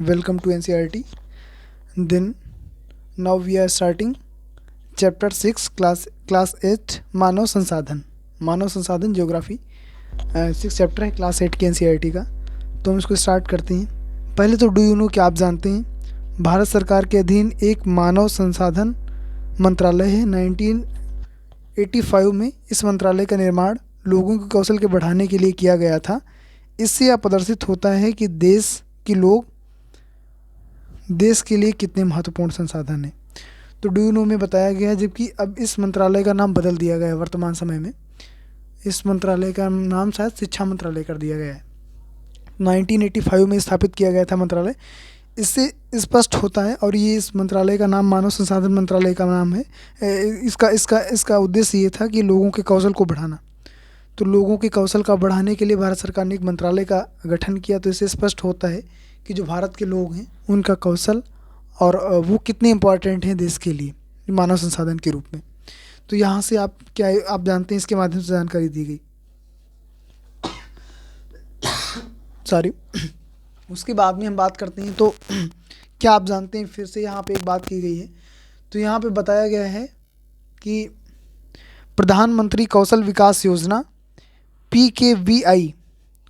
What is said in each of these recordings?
welcome to NCERT. Then now we are starting chapter 6 class 8 मानव संसाधन geography 6 chapter है class 8 के NCERT का। तो हम इसको स्टार्ट करते हैं। पहले तो डू यू नो क्या आप जानते हैं भारत सरकार के अधीन एक मानव संसाधन मंत्रालय है। 1985 में इस मंत्रालय का निर्माण लोगों के कौशल के बढ़ाने के लिए किया गया था। इससे यह प्रदर्शित होता है कि देश के लोग देश के लिए कितने महत्वपूर्ण संसाधन हैं। तो डू यू नो में बताया गया है, जबकि अब इस मंत्रालय का नाम बदल दिया गया है। वर्तमान समय में इस मंत्रालय का नाम शायद शिक्षा मंत्रालय कर दिया गया है। 1985 में स्थापित किया गया था मंत्रालय। इससे स्पष्ट होता है, और ये इस मंत्रालय का नाम मानव संसाधन मंत्रालय का नाम है। इसका उद्देश्य ये था कि लोगों के कौशल को बढ़ाना। तो लोगों के कौशल का बढ़ाने के लिए भारत सरकार ने एक मंत्रालय का गठन किया। तो इससे स्पष्ट होता है कि जो भारत के लोग हैं उनका कौशल और वो कितने इम्पोर्टेंट हैं देश के लिए मानव संसाधन के रूप में। तो यहाँ से आप जानते हैं, इसके माध्यम से जानकारी दी गई। सॉरी उसके बाद में हम बात करते हैं। तो क्या आप जानते हैं, फिर से यहाँ पे एक बात की गई है। तो यहाँ पे बताया गया है कि प्रधानमंत्री कौशल विकास योजना PKVI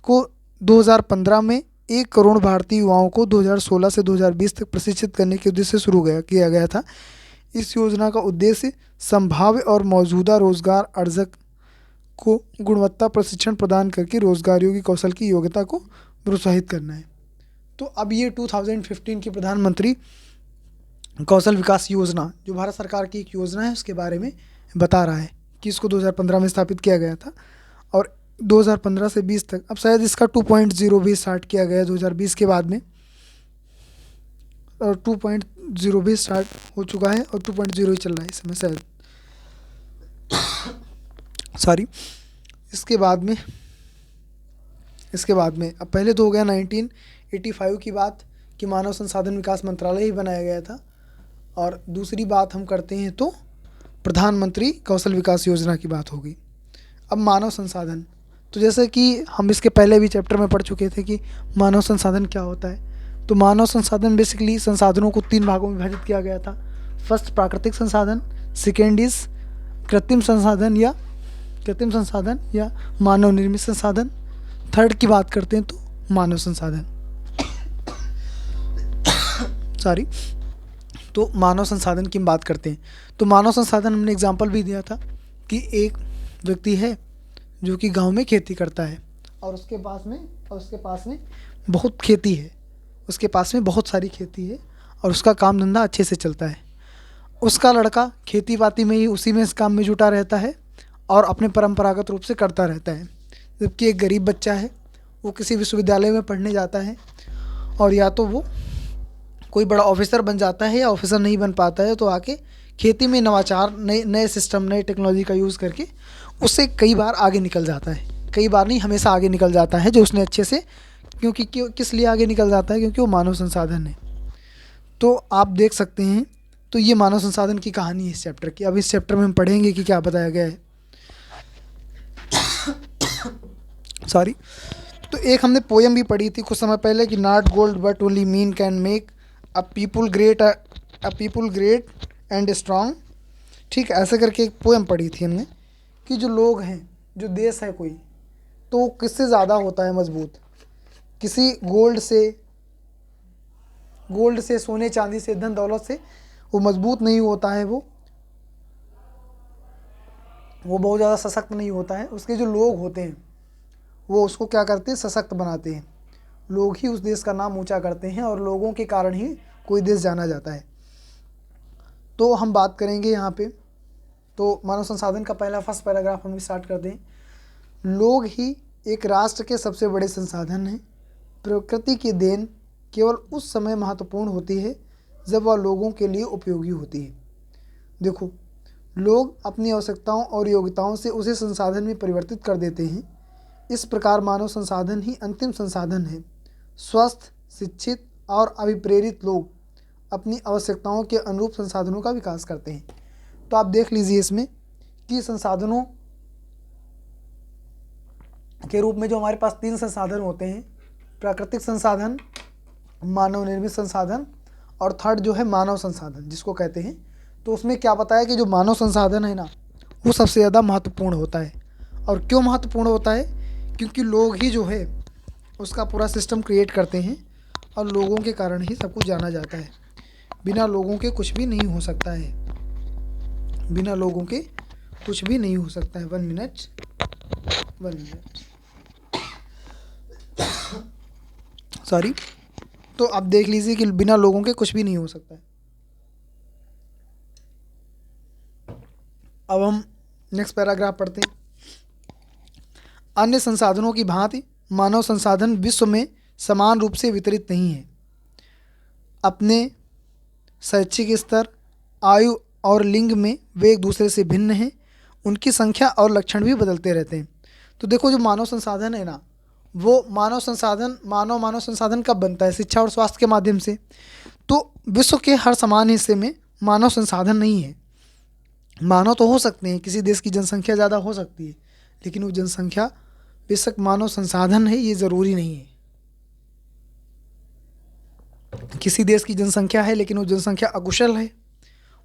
को 2015 में 1 करोड़ भारतीय युवाओं को 2016 से 2020 तक प्रशिक्षित करने के उद्देश्य से शुरू किया गया था। इस योजना का उद्देश्य संभाव्य और मौजूदा रोजगार अर्जक को गुणवत्ता प्रशिक्षण प्रदान करके रोजगारियों की कौशल की योग्यता को प्रोत्साहित करना है। तो अब ये 2015 की प्रधानमंत्री कौशल विकास योजना, जो भारत सरकार की एक योजना है, उसके बारे में बता रहा है कि इसको 2015 में स्थापित किया गया था और 2015 से 20 तक। अब शायद इसका 2.0 भी स्टार्ट किया गया 2020 के बाद में, और 2.0 भी स्टार्ट हो चुका है और 2.0 ही चल रहा है इस समय शायद। सॉरी इसके बाद में अब पहले तो हो गया 1985 की बात कि मानव संसाधन विकास मंत्रालय ही बनाया गया था, और दूसरी बात हम करते हैं तो प्रधानमंत्री कौशल विकास योजना की बात होगी। अब मानव संसाधन, तो जैसे कि हम इसके पहले भी चैप्टर में पढ़ चुके थे कि मानव संसाधन क्या होता है। तो मानव संसाधन बेसिकली संसाधनों को 3 भागों में विभाजित किया गया था। फर्स्ट प्राकृतिक संसाधन, सेकेंड इज कृत्रिम संसाधन या मानव निर्मित संसाधन, थर्ड की बात करते हैं तो मानव संसाधन। सॉरी तो मानव संसाधन की हम बात करते हैं। तो मानव संसाधन हमने एग्जांपल भी दिया था कि एक व्यक्ति है जो कि गांव में खेती करता है और उसके पास में बहुत खेती है, उसके पास में बहुत सारी खेती है और उसका काम धंधा अच्छे से चलता है। उसका लड़का खेती बाती में ही उसी में इस काम में जुटा रहता है और अपने परंपरागत रूप से करता रहता है। जबकि एक गरीब बच्चा है, वो किसी विश्वविद्यालय में पढ़ने जाता है और या तो वो कोई बड़ा ऑफिसर बन जाता है या ऑफिसर नहीं बन पाता है, तो आके खेती में नवाचार, नए सिस्टम, नए टेक्नोलॉजी का यूज़ करके उससे कई बार आगे निकल जाता है। कई बार नहीं, हमेशा आगे निकल जाता है जो उसने अच्छे से, क्योंकि किस लिए आगे निकल जाता है, क्योंकि वो मानव संसाधन है। तो आप देख सकते हैं, तो ये मानव संसाधन की कहानी है इस चैप्टर की। अब इस चैप्टर में हम पढ़ेंगे कि क्या बताया गया है। सॉरी तो एक हमने पोयम भी पढ़ी थी कुछ समय पहले कि not gold but only mean can make a people great and strong. ठीक, ऐसे करके एक पोयम पढ़ी थी हमने कि जो लोग हैं, जो देश है कोई, तो वो किससे ज़्यादा होता है मजबूत, किसी गोल्ड से, सोने चांदी से, धन दौलत से वो मजबूत नहीं होता है। वो बहुत ज़्यादा सशक्त नहीं होता है। उसके जो लोग होते हैं वो उसको क्या करते हैं, सशक्त बनाते हैं। लोग ही उस देश का नाम ऊंचा करते हैं और लोगों के कारण ही कोई देश जाना जाता है। तो हम बात करेंगे यहाँ पे, तो मानव संसाधन का फर्स्ट पैराग्राफ हम स्टार्ट करते हैं। लोग ही एक राष्ट्र के सबसे बड़े संसाधन हैं। प्रकृति की देन केवल उस समय महत्वपूर्ण होती है जब वह लोगों के लिए उपयोगी होती है। देखो, लोग अपनी आवश्यकताओं और योग्यताओं से उसे संसाधन में परिवर्तित कर देते हैं। इस प्रकार मानव संसाधन ही अंतिम संसाधन है। स्वस्थ, शिक्षित और अभिप्रेरित लोग अपनी आवश्यकताओं के अनुरूप संसाधनों का विकास करते हैं। तो आप देख लीजिए इसमें कि संसाधनों के रूप में जो हमारे पास 3 संसाधन होते हैं, प्राकृतिक संसाधन, मानव निर्मित संसाधन, और थर्ड जो है मानव संसाधन जिसको कहते हैं। तो उसमें क्या बताया कि जो मानव संसाधन है ना वो सबसे ज़्यादा महत्वपूर्ण होता है। और क्यों महत्वपूर्ण होता है? क्योंकि लोग ही जो है उसका पूरा सिस्टम क्रिएट करते हैं, और लोगों के कारण ही सब कुछ जाना जाता है। बिना लोगों के कुछ भी नहीं हो सकता है, बिना लोगों के कुछ भी नहीं हो सकता है। 1 मिनट सॉरी। तो आप देख लीजिए कि बिना लोगों के कुछ भी नहीं हो सकता है। अब हम नेक्स्ट पैराग्राफ पढ़ते हैं। अन्य संसाधनों की भांति मानव संसाधन विश्व में समान रूप से वितरित नहीं है। अपने शैक्षिक स्तर, आयु और लिंग में वे एक दूसरे से भिन्न हैं। उनकी संख्या और लक्षण भी बदलते रहते हैं। तो देखो जो मानव संसाधन है ना, वो मानव संसाधन कब बनता है? शिक्षा और स्वास्थ्य के माध्यम से। तो विश्व के हर समान हिस्से में मानव संसाधन नहीं है। मानव तो हो सकते हैं, किसी देश की जनसंख्या ज़्यादा हो सकती है, लेकिन वो जनसंख्या बेशक मानव संसाधन है ये ज़रूरी नहीं है। किसी देश की जनसंख्या है लेकिन वो जनसंख्या अकुशल है,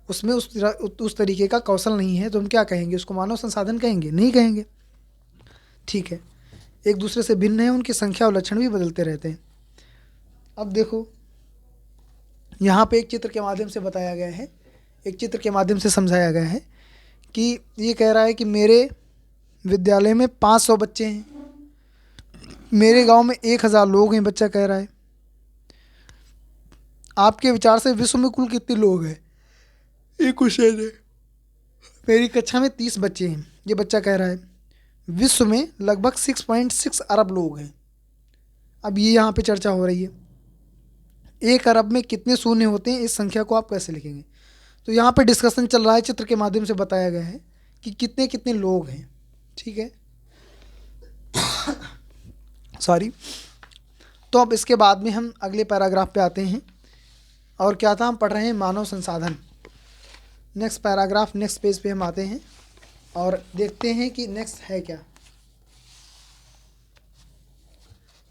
उसमें उस तरीके का कौशल नहीं है, तो हम क्या कहेंगे? उसको मानव संसाधन कहेंगे? नहीं कहेंगे। ठीक है, एक दूसरे से भिन्न है, उनकी संख्या और लक्षण भी बदलते रहते हैं। अब देखो यहाँ पे एक चित्र के माध्यम से बताया गया है, एक चित्र के माध्यम से समझाया गया है कि ये कह रहा है कि मेरे विद्यालय में 500 बच्चे हैं, मेरे गांव में 1000 लोग हैं। बच्चा कह रहा है आपके विचार से विश्व में कुल कितने लोग हैं? ये क्वेश्चन है। मेरी कक्षा में 30 बच्चे हैं, ये बच्चा कह रहा है। विश्व में लगभग 6.6 अरब लोग हैं। अब ये यहाँ पे चर्चा हो रही है, 1 अरब में कितने शून्य होते हैं, इस संख्या को आप कैसे लिखेंगे? तो यहाँ पे डिस्कशन चल रहा है, चित्र के माध्यम से बताया गया है कि कितने कितने लोग हैं। ठीक है सॉरी। तो अब इसके बाद में हम अगले पैराग्राफ पे आते हैं, और क्या था? हम पढ़ रहे हैं मानव संसाधन। नेक्स्ट पैराग्राफ, नेक्स्ट पेज पे हम आते हैं और देखते हैं कि नेक्स्ट है क्या।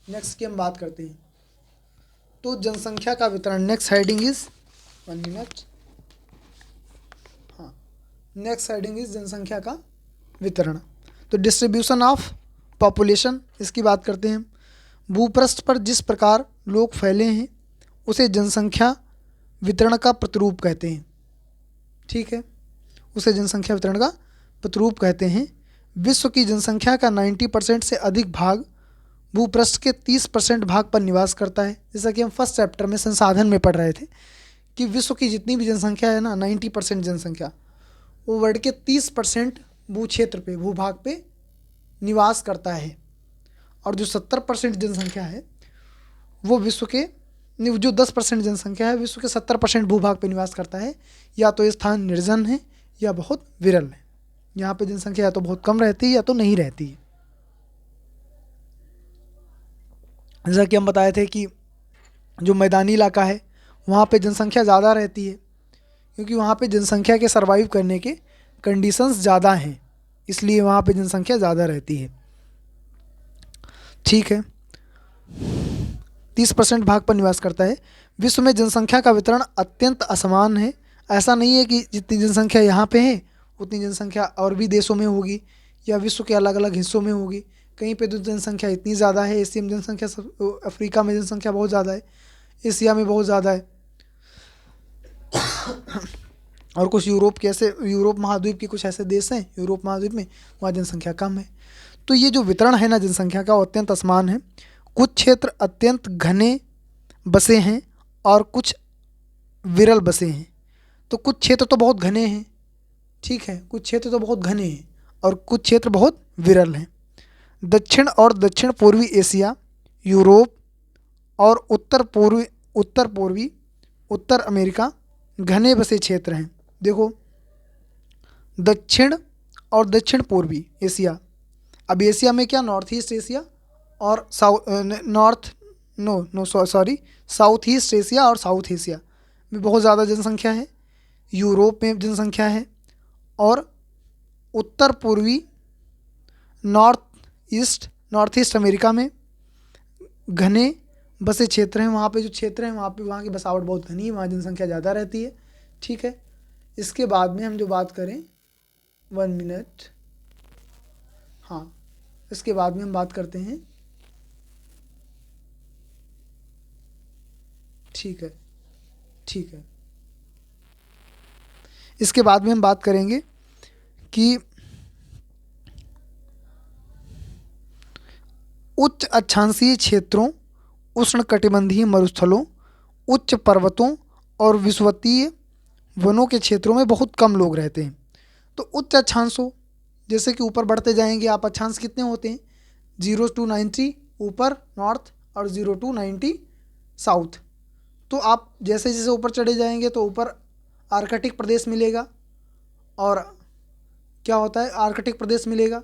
नेक्स्ट की हम बात करते हैं। तो जनसंख्या का वितरण, नेक्स्ट हेडिंग इज 1 मिनट। हाँ, नेक्स्ट हेडिंग इज जनसंख्या का वितरण। तो डिस्ट्रीब्यूशन ऑफ पॉपुलेशन, इसकी बात करते हैं। भूपृष्ठ पर जिस प्रकार लोग फैले हैं उसे जनसंख्या वितरण का प्रतिरूप कहते हैं। ठीक है, उसे जनसंख्या वितरण का प्रतिरूप कहते हैं। विश्व की जनसंख्या का 90% से अधिक भाग भूपृष्ठ के 30% भाग पर निवास करता है। जैसा कि हम फर्स्ट चैप्टर में संसाधन में पढ़ रहे थे कि विश्व की जितनी भी जनसंख्या है ना, 90% जनसंख्या वो वर्ल्ड के 30% भू क्षेत्र पे, भूभाग पे निवास करता है। और जो 70% जनसंख्या है वो विश्व के, जो 10% जनसंख्या है विश्व के 70% भूभाग पे निवास करता है। या तो ये स्थान निर्जन है या बहुत विरल है। यहाँ पे जनसंख्या या तो बहुत कम रहती है या तो नहीं रहती है। जैसा कि हम बताए थे कि जो मैदानी इलाका है वहाँ पे जनसंख्या ज़्यादा रहती है, क्योंकि वहाँ पे जनसंख्या के सर्वाइव करने के कंडीशंस ज़्यादा हैं, इसलिए वहाँ पे जनसंख्या ज़्यादा रहती है। ठीक है, 30% भाग पर निवास करता है। विश्व में जनसंख्या का वितरण अत्यंत असमान है। ऐसा नहीं है कि जितनी जनसंख्या यहाँ पे है उतनी जनसंख्या और भी देशों में होगी या विश्व के अलग अलग हिस्सों में होगी। कहीं पे तो जनसंख्या इतनी ज़्यादा है, एशिया में जनसंख्या सब, अफ्रीका में जनसंख्या बहुत ज़्यादा है, एशिया में बहुत ज़्यादा है, और कुछ यूरोप के ऐसे, यूरोप महाद्वीप के कुछ ऐसे देश हैं यूरोप महाद्वीप में, वहाँ जनसंख्या कम है। तो ये जो वितरण है ना जनसंख्या का, वो अत्यंत असमान है। कुछ क्षेत्र अत्यंत घने बसे हैं और कुछ विरल बसे हैं। तो कुछ क्षेत्र तो बहुत घने हैं, ठीक है, कुछ क्षेत्र तो बहुत घने हैं और कुछ क्षेत्र बहुत विरल हैं। दक्षिण और दक्षिण पूर्वी एशिया, यूरोप और उत्तर पूर्वी उत्तर अमेरिका घने बसे क्षेत्र हैं। देखो, दक्षिण और दक्षिण पूर्वी एशिया, अब एशिया में क्या, नॉर्थ ईस्ट एशिया और साउथ ईस्ट एशिया और साउथ एशिया में बहुत ज़्यादा जनसंख्या है। यूरोप में जनसंख्या है, और उत्तर पूर्वी नॉर्थ ईस्ट अमेरिका में घने बसे क्षेत्र हैं, वहाँ पे जो क्षेत्र हैं वहाँ पे वहाँ की बसावट बहुत घनी है, वहाँ जनसंख्या ज़्यादा रहती है। ठीक है, इसके बाद में हम जो बात करें 1 मिनट, हाँ, इसके बाद में हम बात करते हैं, ठीक है, ठीक है, इसके बाद में हम बात करेंगे कि उच्च अक्षांशीय क्षेत्रों, उष्णकटिबंधीय मरुस्थलों, उच्च पर्वतों और विषुवतीय वनों के क्षेत्रों में बहुत कम लोग रहते हैं। तो उच्च अक्षांशों, जैसे कि ऊपर बढ़ते जाएंगे आप, अक्षांश कितने होते हैं, 0 to 90 ऊपर नॉर्थ और 0 to 90 साउथ। तो आप जैसे जैसे ऊपर चढ़े जाएंगे तो ऊपर आर्कटिक प्रदेश मिलेगा, और क्या होता है, आर्कटिक प्रदेश मिलेगा,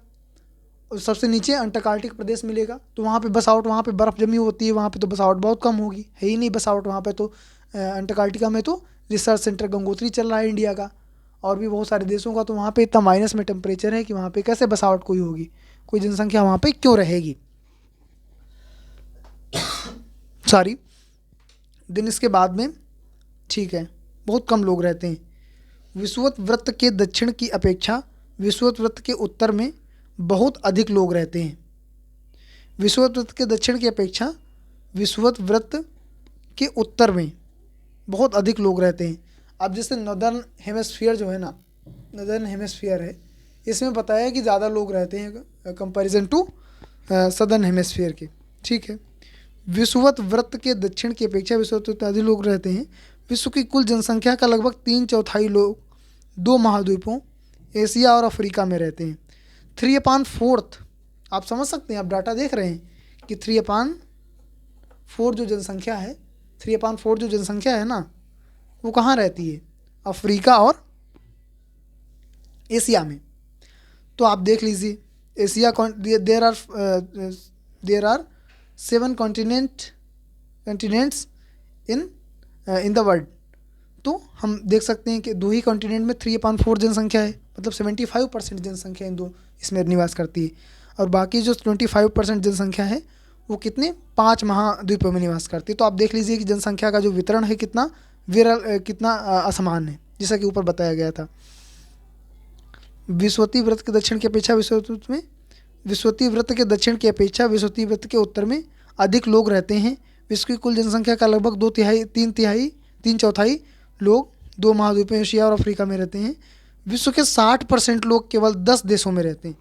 और सबसे नीचे अंटार्कटिक प्रदेश मिलेगा। तो वहाँ पे बसावट, वहाँ पे बर्फ़ जमी होती है, वहाँ पे तो बसावट बहुत कम होगी, है ही नहीं बसावट वहाँ पे। तो अंटार्कटिका में तो रिसर्च सेंटर गंगोत्री चल रहा है इंडिया का, और भी बहुत सारे देशों का। तो वहाँ पे इतना माइनस में टेम्परेचर है कि वहाँ पे कैसे बसावट कोई होगी, कोई जनसंख्या वहाँ पे क्यों रहेगी। सॉरी, दिन इसके बाद में, ठीक है, बहुत कम लोग रहते हैं। विषुवत वृत्त के दक्षिण की अपेक्षा विषुवत वृत्त के उत्तर में बहुत अधिक लोग रहते हैं। विषुवत वृत्त के दक्षिण की अपेक्षा विषुवत वृत्त के उत्तर में बहुत अधिक लोग रहते हैं। अब जैसे नॉर्दर्न हेमिस्फीयर जो है ना, नॉर्दर्न हेमिस्फीयर है, इसमें बताया कि ज़्यादा लोग रहते हैं कंपैरिजन टू सदर्न हेमिस्फीयर के। ठीक है, विषुवत वृत्त के दक्षिण की अपेक्षा विषुवत वृत्त में अधिक लोग रहते हैं। विश्व की कुल जनसंख्या का लगभग 3/4 लोग 2 महाद्वीपों एशिया और अफ्रीका में रहते हैं। 3/4, आप समझ सकते हैं, आप डाटा देख रहे हैं कि 3/4 जो जनसंख्या है, 3/4 जो जनसंख्या है ना, वो कहाँ रहती है, अफ्रीका और एशिया में। तो आप देख लीजिए, Asia, there are 7 continents in the world. तो हम देख सकते हैं कि 2 ही कॉन्टिनेंट में 3/4 जनसंख्या है, मतलब 75% जनसंख्या इन दो इसमें निवास करती है, और बाकी जो 25% जनसंख्या है वो कितने 5 महाद्वीपों में निवास करती है। तो आप देख लीजिए कि जनसंख्या का जो वितरण है कितना कितना असमान है, जैसा कि ऊपर बताया गया था। विषुवतीय वृत्त के दक्षिण की अपेक्षा विषुवतीय वृत्त के दक्षिण की अपेक्षा विषुवतीय वृत्त के उत्तर में अधिक लोग रहते हैं। विश्व की कुल जनसंख्या का लगभग 3/4 लोग 2 महाद्वीपों एशिया और अफ्रीका में रहते हैं। विश्व के 60% लोग केवल 10 देशों में रहते हैं।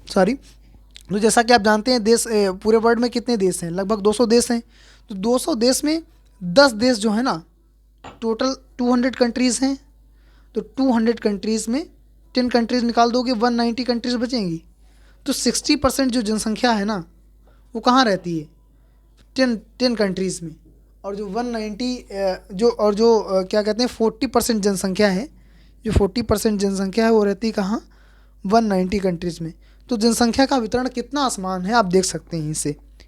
सॉरी, तो जैसा कि आप जानते हैं, देश पूरे वर्ल्ड में कितने देश हैं, लगभग 200 देश हैं। तो 200 देश में 10 देश जो है ना, टोटल 200 कंट्रीज़ हैं। तो 200 कंट्रीज़ में 10 कंट्रीज़ निकाल दोगे, 190 कंट्रीज़ बचेंगी। तो 60% जो जनसंख्या है ना, वो कहाँ रहती है, 10 कंट्रीज़ में। और जो 190 क्या कहते हैं 40% जनसंख्या है, जो 40% जनसंख्या है वो रहती है कहाँ, 190 कंट्रीज़ में। तो जनसंख्या का वितरण कितना आसमान है, आप देख सकते हैं।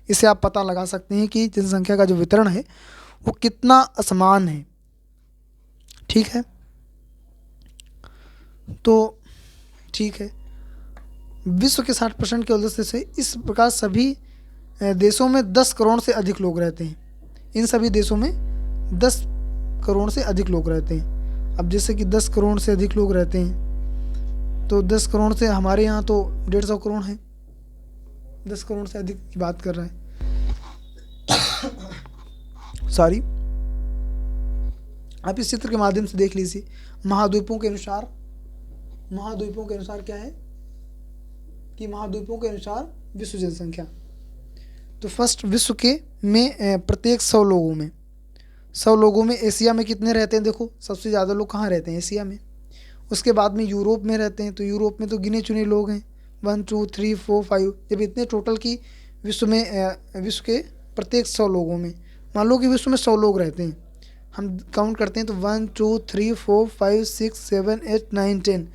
इससे आप पता लगा सकते हैं कि जनसंख्या का जो वितरण है वो कितना असमान है। ठीक है, तो ठीक है, विश्व के 60% के वजह से इस प्रकार सभी देशों में 10 करोड़ से अधिक लोग रहते हैं। इन सभी देशों में 10 करोड़ से अधिक लोग रहते हैं। अब जैसे कि 10 करोड़ से अधिक लोग रहते हैं, तो 10 करोड़ से हमारे यहाँ तो 150 करोड़ हैं, 10 करोड़ से अधिक की बात कर रहे हैं। सॉरी, आप इस चित्र के माध्यम से देख लीजिए। महाद्वीपों के अनुसार क्या है कि महाद्वीपों के अनुसार विश्व जनसंख्या। तो फर्स्ट, विश्व के में प्रत्येक 100 लोगों में एशिया में कितने रहते हैं, देखो सबसे ज़्यादा लोग कहाँ रहते हैं, एशिया में। उसके बाद में यूरोप में रहते हैं, तो यूरोप में तो गिने चुने लोग हैं, 1 2 3 4 5। जब इतने टोटल की विश्व के प्रत्येक 100 लोगों में, मान लो कि विश्व में 100 लोग रहते हैं, हम काउंट करते हैं तो 1 2 3 4 5 6 7 8 9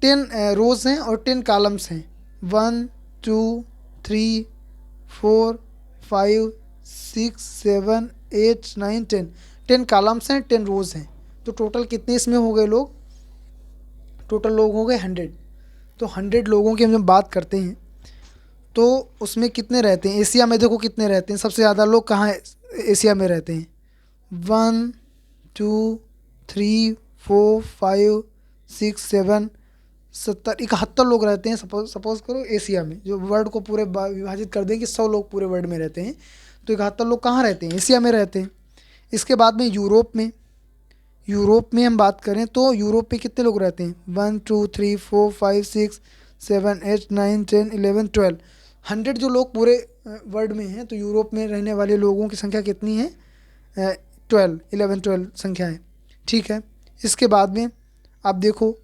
10 रोज़ हैं और 10 कॉलम्स हैं। 1 2 3 4 5 6 7 8 9 10 कॉलम्स हैं, 10 रोज़ हैं। तो टोटल कितने इसमें हो गए लोग, टोटल लोग हो गए 100। तो 100 लोगों की हम जब बात करते हैं तो उसमें कितने रहते हैं? एशिया में देखो कितने रहते हैं, सबसे ज़्यादा लोग कहाँ एशिया में रहते हैं? 1 2 3 4 5 6 7 70 71 लोग रहते हैं। सपोज करो एशिया में, जो वर्ल्ड को पूरे विभाजित कर दें कि 100 लोग पूरे वर्ल्ड में रहते हैं, तो 71 लोग कहाँ रहते हैं? एशिया में रहते हैं। इसके बाद में यूरोप में हम बात करें तो यूरोप में कितने लोग रहते हैं? 1 2 3 4 5 6 7 8 9 10 11 12 100 जो लोग पूरे वर्ल्ड में हैं, तो यूरोप में रहने वाले लोगों की संख्या कितनी है? 12 संख्या है। ठीक है। इसके बाद में आप देखो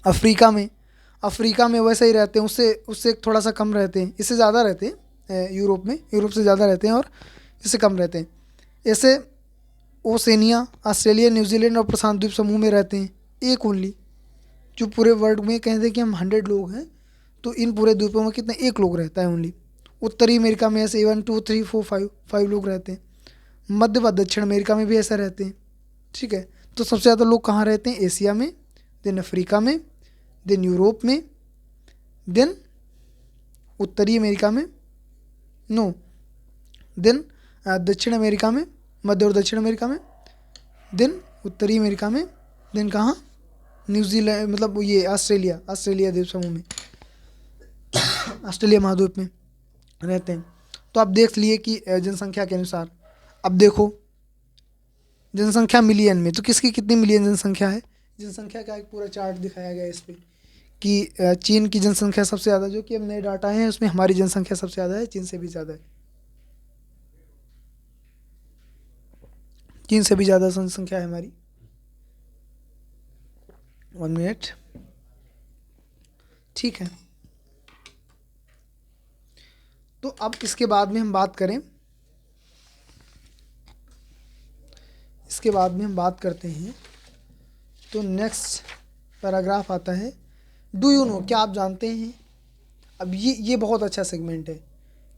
अफ्रीका में वैसे ही रहते हैं, उससे थोड़ा सा कम रहते हैं, इससे ज़्यादा रहते हैं यूरोप से ज़्यादा रहते हैं और इससे कम रहते हैं। ऐसे ओसेनिया, ऑस्ट्रेलिया, न्यूजीलैंड और प्रशांत द्वीप समूह में रहते हैं एक ओनली। जो पूरे वर्ल्ड में कहते हैं कि हम 100 लोग हैं, तो इन पूरे द्वीपों में कितने? एक लोग रहता है ओनली। उत्तरी अमेरिका में ऐसे 1 2 3 4 5 लोग रहते हैं। मध्य व दक्षिण अमेरिका में भी ऐसा रहते हैं। ठीक है। तो सबसे ज़्यादा लोग कहाँ रहते हैं? एशिया में, देन अफ्रीका में, देन यूरोप में, देन उत्तरी अमेरिका में, नो देन दक्षिण अमेरिका में, मध्य और दक्षिण अमेरिका में, देन उत्तरी अमेरिका में, देन कहाँ? न्यूजीलैंड, मतलब ये ऑस्ट्रेलिया द्वीप समूह में, ऑस्ट्रेलिया महाद्वीप में रहते हैं। तो आप देख लिए कि जनसंख्या के अनुसार। अब देखो जनसंख्या मिलियन में, तो किसकी कितनी मिलियन जनसंख्या है? जनसंख्या का एक पूरा चार्ट दिखाया गया है इस पर कि चीन की जनसंख्या सबसे ज़्यादा, जो कि अब नए डाटा हैं उसमें हमारी जनसंख्या सबसे ज़्यादा है, चीन से भी ज़्यादा है। चीन से भी ज़्यादा जनसंख्या है हमारी। 1 मिनट। ठीक है। तो अब इसके बाद में हम बात करते हैं, तो नेक्स्ट पैराग्राफ आता है, डू यू नो, क्या आप जानते हैं? अब ये बहुत अच्छा सेगमेंट है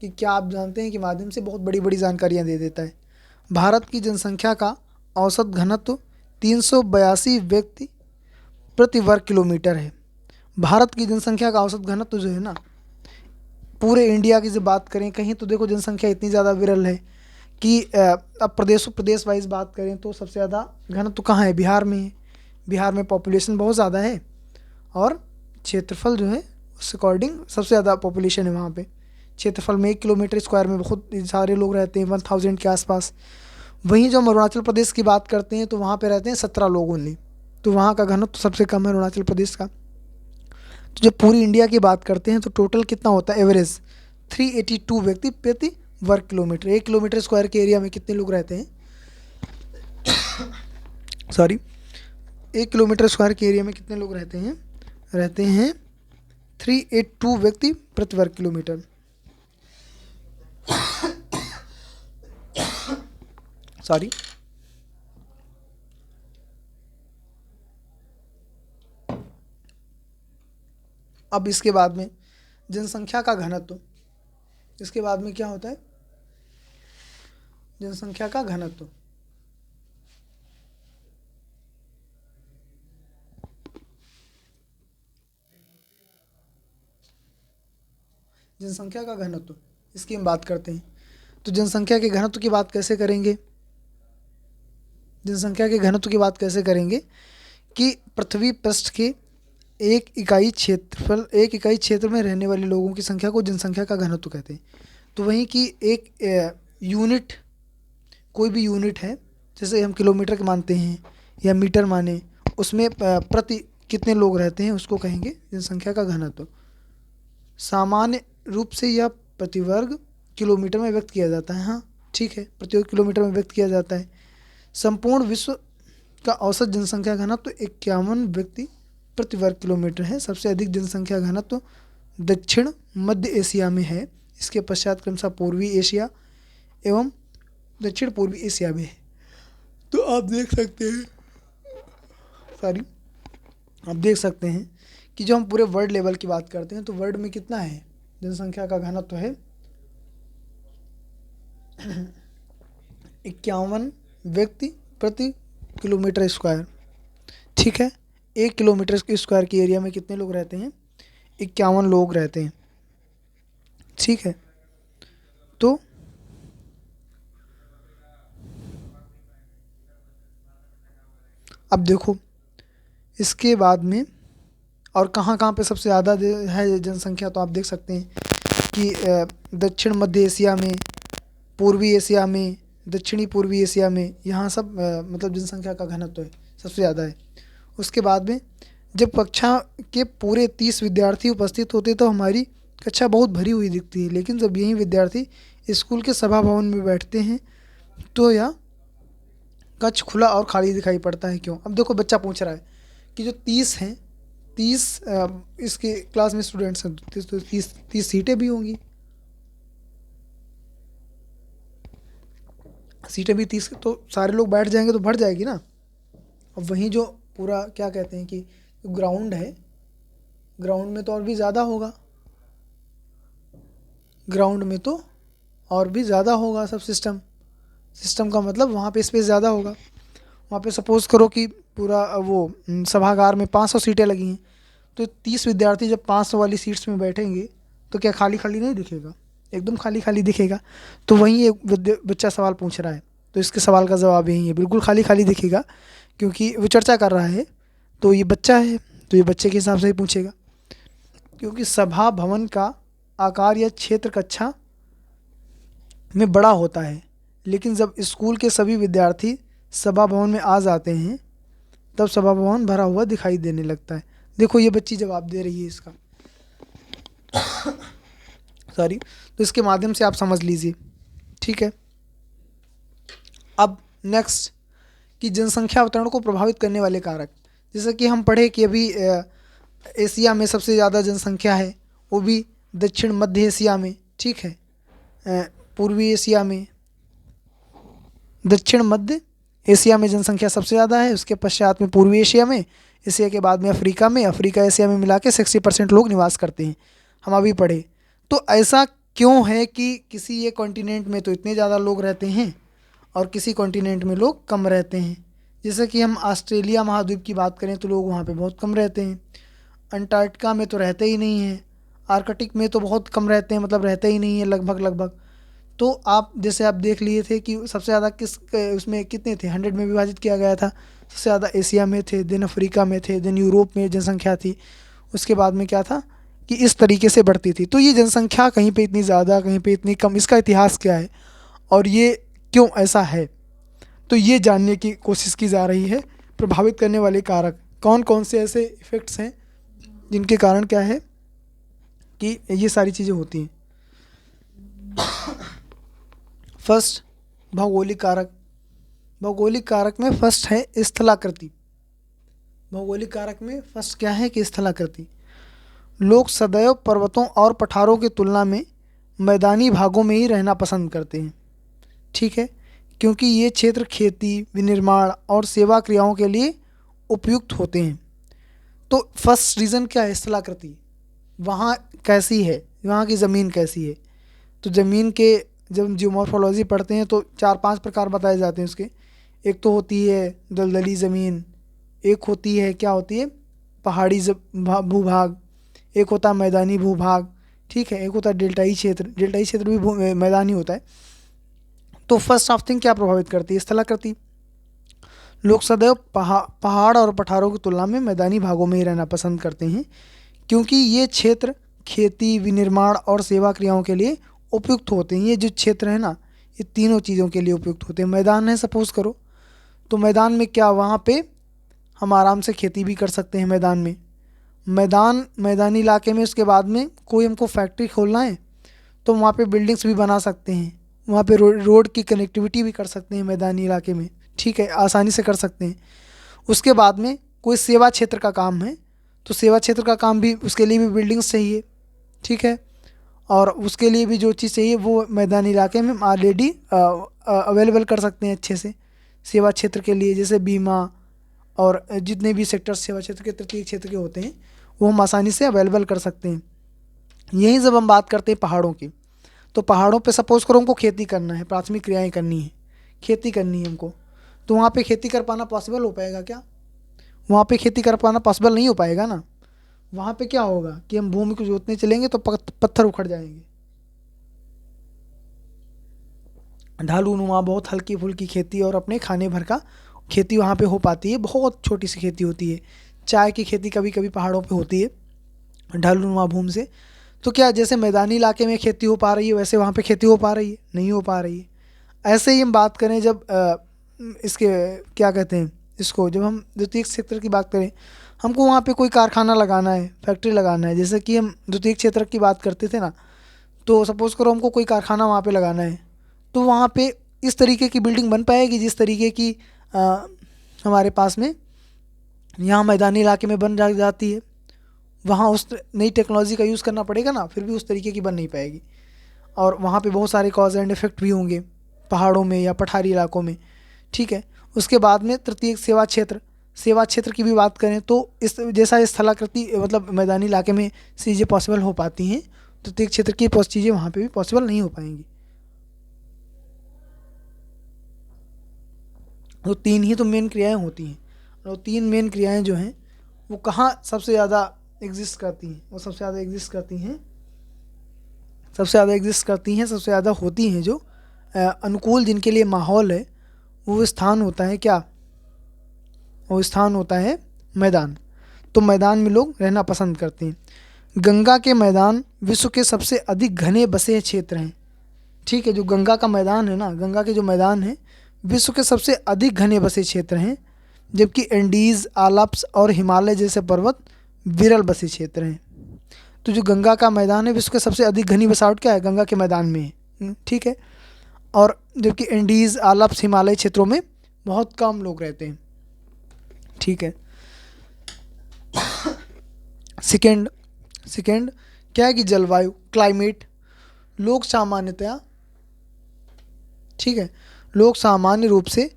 कि क्या आप जानते हैं के माध्यम से बहुत बड़ी बड़ी जानकारियाँ दे देता है। भारत की जनसंख्या का औसत घनत्व 382 व्यक्ति प्रति वर्ग किलोमीटर है। भारत की जनसंख्या का औसत घनत्व जो है ना, पूरे इंडिया की जब बात करें कहीं, तो देखो जनसंख्या इतनी ज़्यादा विरल है कि अब प्रदेश वाइज बात करें तो सबसे ज़्यादा घनत्व कहाँ है? बिहार में है। बिहार में पॉपुलेशन बहुत ज़्यादा है और क्षेत्रफल जो है उस अकॉर्डिंग सबसे ज़्यादा पॉपुलेशन है वहाँ पे। क्षेत्रफल में 1 किलोमीटर स्क्वायर में बहुत सारे लोग रहते हैं, 1000 के आसपास। वहीं जो हम अरुणाचल प्रदेश की बात करते हैं तो वहाँ पे रहते हैं 17 लोग ओनली, तो वहाँ का घनत्व सबसे कम है अरुणाचल प्रदेश का। तो जब पूरी इंडिया की बात करते हैं तो टोटल कितना होता है? एवरेज 382 व्यक्ति प्रति वर्ग किलोमीटर। 1 किलोमीटर स्क्वायर के एरिया में कितने लोग रहते हैं? 1 किलोमीटर स्क्वायर के एरिया में कितने लोग रहते हैं? 382 व्यक्ति प्रति वर्ग किलोमीटर। अब इसके बाद में जनसंख्या का घनत्व, इसके बाद में क्या होता है? जनसंख्या का घनत्व। जनसंख्या का घनत्व, इसकी हम बात करते हैं। तो जनसंख्या के घनत्व की बात कैसे करेंगे? जनसंख्या के घनत्व की बात कैसे करेंगे कि पृथ्वी पृष्ठ के एक इकाई क्षेत्र में रहने वाले लोगों की संख्या को जनसंख्या का घनत्व कहते हैं। तो वहीं की एक यूनिट, कोई भी यूनिट है, जैसे हम किलोमीटर के मानते हैं या मीटर माने, उसमें प्रति कितने लोग रहते हैं उसको कहेंगे जनसंख्या का घनत्व। सामान्य रूप से यह प्रति वर्ग किलोमीटर में व्यक्त किया जाता है। हाँ ठीक है, प्रति वर्ग किलोमीटर में व्यक्त किया जाता है। संपूर्ण विश्व का औसत जनसंख्या घनत्व 51 व्यक्ति प्रति वर्ग किलोमीटर है। सबसे अधिक जनसंख्या घनत्व दक्षिण मध्य एशिया में है। इसके पश्चात क्रमशः पूर्वी एशिया एवं दक्षिण पूर्वी एशिया में है। तो आप देख सकते हैं कि जो हम पूरे वर्ल्ड लेवल की बात करते हैं तो वर्ल्ड में कितना है जनसंख्या का घनत्व है 51 व्यक्ति प्रति किलोमीटर स्क्वायर। ठीक है, 1 किलोमीटर स्क्वायर के एरिया में कितने लोग रहते हैं? 51 लोग रहते हैं। ठीक है। तो अब देखो इसके बाद में और कहाँ कहाँ पे सबसे ज़्यादा है जनसंख्या, तो आप देख सकते हैं कि दक्षिण मध्य एशिया में, पूर्वी एशिया में, दक्षिणी पूर्वी एशिया में, यहाँ सब मतलब जनसंख्या का घनत्व है सबसे ज़्यादा है। उसके बाद में जब कक्षा के पूरे 30 विद्यार्थी उपस्थित होते तो हमारी कक्षा बहुत भरी हुई दिखती है, लेकिन जब यही विद्यार्थी स्कूल के सभा भवन में बैठते हैं तो यह कक्ष खुला और खाली दिखाई पड़ता है। क्यों? अब देखो बच्चा पूछ रहा है कि जो 30 हैं, 30 इसके क्लास में स्टूडेंट्स हैं, तो 30 सीटें भी होंगी, सीटें भी 30, तो सारे लोग बैठ जाएंगे तो भर जाएगी ना। अब वहीं जो पूरा क्या कहते हैं कि ग्राउंड है, ग्राउंड में तो और भी ज़्यादा होगा, ग्राउंड में तो और भी ज़्यादा होगा सब सिस्टम का मतलब वहाँ पे स्पेस ज़्यादा होगा। वहाँ पे सपोज़ करो कि पूरा वो सभागार में 500 सीटें लगी हैं, तो 30 विद्यार्थी जब 500 वाली सीट्स में बैठेंगे तो क्या खाली खाली नहीं दिखेगा? एकदम खाली खाली दिखेगा। तो वहीं एक बच्चा सवाल पूछ रहा है, तो इसके सवाल का जवाब यही है, बिल्कुल खाली खाली दिखेगा, क्योंकि वो चर्चा कर रहा है तो ये बच्चा है, तो ये बच्चे के हिसाब से ही पूछेगा। क्योंकि सभा भवन का आकार या क्षेत्र कक्षा में बड़ा होता है, लेकिन जब स्कूल के सभी विद्यार्थी सभा भवन में आ जाते हैं तब सभा भवन भरा हुआ दिखाई देने लगता है। देखो ये बच्ची जवाब दे रही है इसका सॉरी, तो इसके माध्यम से आप समझ लीजिए। ठीक है। अब नेक्स्ट कि जनसंख्या अवतरण को प्रभावित करने वाले कारक, जैसे कि हम पढ़े कि अभी एशिया में सबसे ज़्यादा जनसंख्या है, वो भी दक्षिण मध्य एशिया में, ठीक है, पूर्वी एशिया में, दक्षिण मध्य एशिया में जनसंख्या सबसे ज़्यादा है, उसके पश्चात में पूर्वी एशिया में, एशिया के बाद में अफ्रीका में, अफ्रीका एशिया में मिला के 60% लोग निवास करते हैं, हम अभी पढ़े। तो ऐसा क्यों है कि किसी एक कॉन्टिनेंट में तो इतने ज़्यादा लोग रहते हैं और किसी कॉन्टिनेंट में लोग कम रहते हैं? जैसे कि हम ऑस्ट्रेलिया महाद्वीप की बात करें तो लोग वहाँ पे बहुत कम रहते हैं, अंटार्कटिका में तो रहते ही नहीं हैं, आर्कटिक में तो बहुत कम रहते हैं, मतलब रहते ही नहीं है लगभग। तो आप जैसे आप देख लिए थे कि सबसे ज़्यादा किस उसमें कितने थे, 100 में विभाजित किया गया था, सबसे ज़्यादा एशिया में थे, देन अफ्रीका में थे, देन यूरोप में जनसंख्या थी, उसके बाद में क्या था कि इस तरीके से बढ़ती थी। तो ये जनसंख्या कहीं पे इतनी ज़्यादा कहीं पे इतनी कम, इसका इतिहास क्या है और ये क्यों ऐसा है, तो ये जानने की कोशिश की जा रही है। प्रभावित करने वाले कारक कौन कौन से ऐसे इफ़ेक्ट्स हैं जिनके कारण क्या है कि ये सारी चीज़ें होती हैं। फर्स्ट भौगोलिक कारक, भौगोलिक कारक में फर्स्ट है स्थलाकृति। भौगोलिक कारक में फर्स्ट क्या है कि स्थलाकृति। लोग सदैव पर्वतों और पठारों की तुलना में मैदानी भागों में ही रहना पसंद करते हैं, ठीक है, क्योंकि ये क्षेत्र खेती, विनिर्माण और सेवा क्रियाओं के लिए उपयुक्त होते हैं। तो फर्स्ट रीज़न क्या है? स्थलाकृति। वहाँ कैसी है, वहाँ की ज़मीन कैसी है? तो ज़मीन के जब जियोमॉर्फोलॉजी पढ़ते हैं तो 4-5 प्रकार बताए जाते हैं उसके। एक तो होती है दलदली ज़मीन, एक होती है क्या होती है पहाड़ी भूभाग, एक होता है मैदानी भूभाग, ठीक है, एक होता है डेल्टाई क्षेत्र, डेल्टाई क्षेत्र भी मैदानी होता है। तो फर्स्ट ऑफ थिंग क्या प्रभावित करती है? स्थलाकृति। लोग सदैव पहाड़ और पठारों की तुलना में मैदानी भागों में ही रहना पसंद करते हैं, क्योंकि ये क्षेत्र खेती, विनिर्माण और सेवा क्रियाओं के लिए उपयुक्त होते हैं। ये जो क्षेत्र है ना, ये तीनों चीज़ों के लिए उपयुक्त होते हैं। मैदान है सपोज़ करो, तो मैदान में क्या, वहाँ पे हम आराम से खेती भी कर सकते हैं मैदान में। मैदानी इलाके में उसके बाद में कोई हमको फैक्ट्री खोलना है तो वहाँ पे बिल्डिंग्स भी बना सकते हैं, वहाँ पे रोड की कनेक्टिविटी भी कर सकते हैं मैदानी इलाके में, ठीक है, आसानी से कर सकते हैं। उसके बाद में कोई सेवा क्षेत्र का काम है तो सेवा क्षेत्र का काम भी, उसके लिए भी बिल्डिंग्स चाहिए, ठीक है, और उसके लिए भी जो चीज़ चाहिए वो मैदानी इलाके में हम ऑलरेडी अवेलेबल कर सकते हैं अच्छे से सेवा क्षेत्र के लिए। जैसे बीमा और जितने भी सेक्टर सेवा क्षेत्र के तृतीय क्षेत्र के होते हैं वो हम आसानी से अवेलेबल कर सकते हैं। यहीं जब हम बात करते हैं पहाड़ों की, तो पहाड़ों पे सपोज़ करो हमको खेती करना है, प्राथमिक क्रियाएं करनी है, खेती करनी है हमको, तो वहाँ पे खेती कर पाना पॉसिबल हो पाएगा क्या? वहाँ पे खेती कर पाना पॉसिबल नहीं हो पाएगा ना। वहाँ पे क्या होगा कि हम भूमि को जोतने चलेंगे तो पत्थर उखड़ जाएंगे, ढालूनुमा बहुत हल्की फुल्की खेती और अपने खाने भर का खेती वहाँ पे हो पाती है, बहुत छोटी सी खेती होती है। चाय की खेती कभी कभी पहाड़ों पे होती है ढालूनुमा भूमि से। तो क्या जैसे मैदानी इलाके में खेती हो पा रही है वैसे वहाँ पे खेती हो पा रही है? नहीं हो पा रही है। ऐसे ही हम बात करें जब इसके क्या कहते हैं इसको, जब हम द्वितीयक क्षेत्र की बात करें, हमको वहाँ पे कोई कारखाना लगाना है, फैक्ट्री लगाना है, जैसे कि हम द्वितीयक क्षेत्र की बात करते थे ना, तो सपोज़ करो हमको कोई कारखाना वहाँ पे लगाना है, तो वहाँ पे इस तरीके की बिल्डिंग बन पाएगी जिस तरीके की हमारे पास में यहाँ मैदानी इलाके में बन जाती है। वहाँ उस नई टेक्नोलॉजी का यूज़ करना पड़ेगा ना, फिर भी उस तरीके की बन नहीं पाएगी। और वहाँ पे बहुत सारे कॉज एंड इफेक्ट भी होंगे पहाड़ों में या पठारी इलाकों में, ठीक है। उसके बाद में तृतीय सेवा क्षेत्र, सेवा क्षेत्र की भी बात करें तो इस जैसा स्थलाकृति मतलब मैदानी इलाके में चीज़ें पॉसिबल हो पाती हैं, तृतीय क्षेत्र की चीज़ें वहाँ पे भी पॉसिबल नहीं हो पाएंगी। तो तीन ही तो मेन क्रियाएं होती हैं, और तीन मेन क्रियाएं जो हैं वो कहाँ सबसे ज़्यादा एग्जिस्ट करती हैं? वो सबसे ज़्यादा एग्जिस्ट करती हैं, सबसे ज़्यादा होती हैं जो अनुकूल जिनके लिए माहौल है, वो स्थान होता है क्या? वो स्थान होता है मैदान। तो मैदान में लोग रहना पसंद करते हैं। गंगा के मैदान विश्व के सबसे अधिक घने बसे क्षेत्र हैं, ठीक है। जो गंगा का मैदान है ना, गंगा के जो मैदान है विश्व के सबसे अधिक घने बसे क्षेत्र हैं, जबकि एंडीज़, आल्प्स और हिमालय जैसे पर्वत विरल बसे क्षेत्र हैं। तो जो गंगा का मैदान है विश्व के सबसे अधिक घनी बसावट क्या है? गंगा के मैदान में है, ठीक है। और जबकि एंडीज़, आल्प्स, हिमालय क्षेत्रों में बहुत कम लोग रहते हैं, ठीक है। सेकेंड क्या है कि जलवायु, क्लाइमेट, लोग सामान्यतया, ठीक है, लोग सामान्य रूप से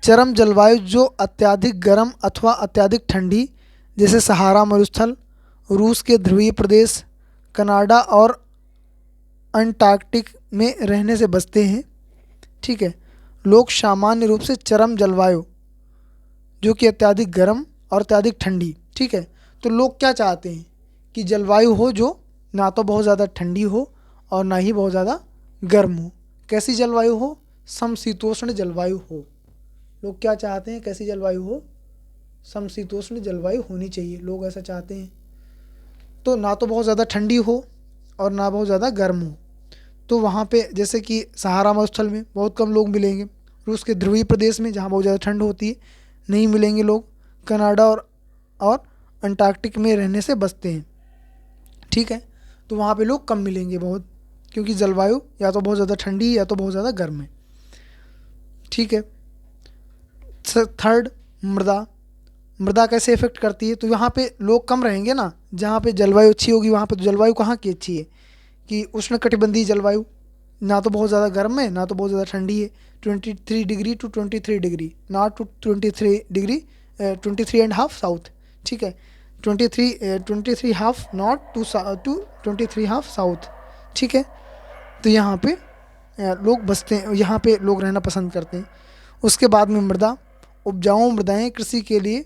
चरम जलवायु जो अत्यधिक गर्म अथवा अत्यधिक ठंडी, जैसे सहारा मरुस्थल, रूस के ध्रुवीय प्रदेश, कनाडा और अंटार्कटिक में रहने से बचते हैं, ठीक है। लोग सामान्य रूप से चरम जलवायु जो कि अत्यधिक गर्म और अत्यधिक ठंडी, ठीक है। तो लोग क्या चाहते हैं कि जलवायु हो जो ना तो बहुत ज़्यादा ठंडी हो और ना ही बहुत ज़्यादा गर्म हो। कैसी जलवायु हो? समशीतोष्ण जलवायु हो। लोग क्या चाहते हैं? कैसी जलवायु हो? समशीतोष्ण जलवायु होनी चाहिए, लोग ऐसा चाहते हैं। तो ना तो बहुत ज़्यादा ठंडी हो और ना बहुत ज़्यादा गर्म हो। तो वहाँ पे जैसे कि सहारा मरुस्थल में बहुत कम लोग मिलेंगे, रूस के ध्रुवीय प्रदेश में जहाँ बहुत ज़्यादा ठंड होती है नहीं मिलेंगे लोग, कनाडा और अंटार्कटिक में रहने से बचते हैं, ठीक है। तो वहाँ पे लोग कम मिलेंगे बहुत, क्योंकि जलवायु या तो बहुत ज़्यादा ठंडी या तो बहुत ज़्यादा गर्म है, ठीक है। थर्ड, मृदा कैसे इफेक्ट करती है? तो यहाँ पे लोग कम रहेंगे ना, जहाँ पे जलवायु अच्छी होगी वहाँ पे। तो जलवायु कहाँ की अच्छी है कि उष्णकटिबंधीय जलवायु, ना तो बहुत ज़्यादा गर्म है ना तो बहुत ज़्यादा ठंडी है, 23 degree to 23 degree, not to 23 degree 23.5 south, ठीक है। 23 half not to 23 half south, ठीक है। तो यहाँ पे लोग बसते हैं, यहाँ पे लोग रहना पसंद करते हैं। उसके बाद में मृदा, उपजाऊ मृदाएं कृषि के लिए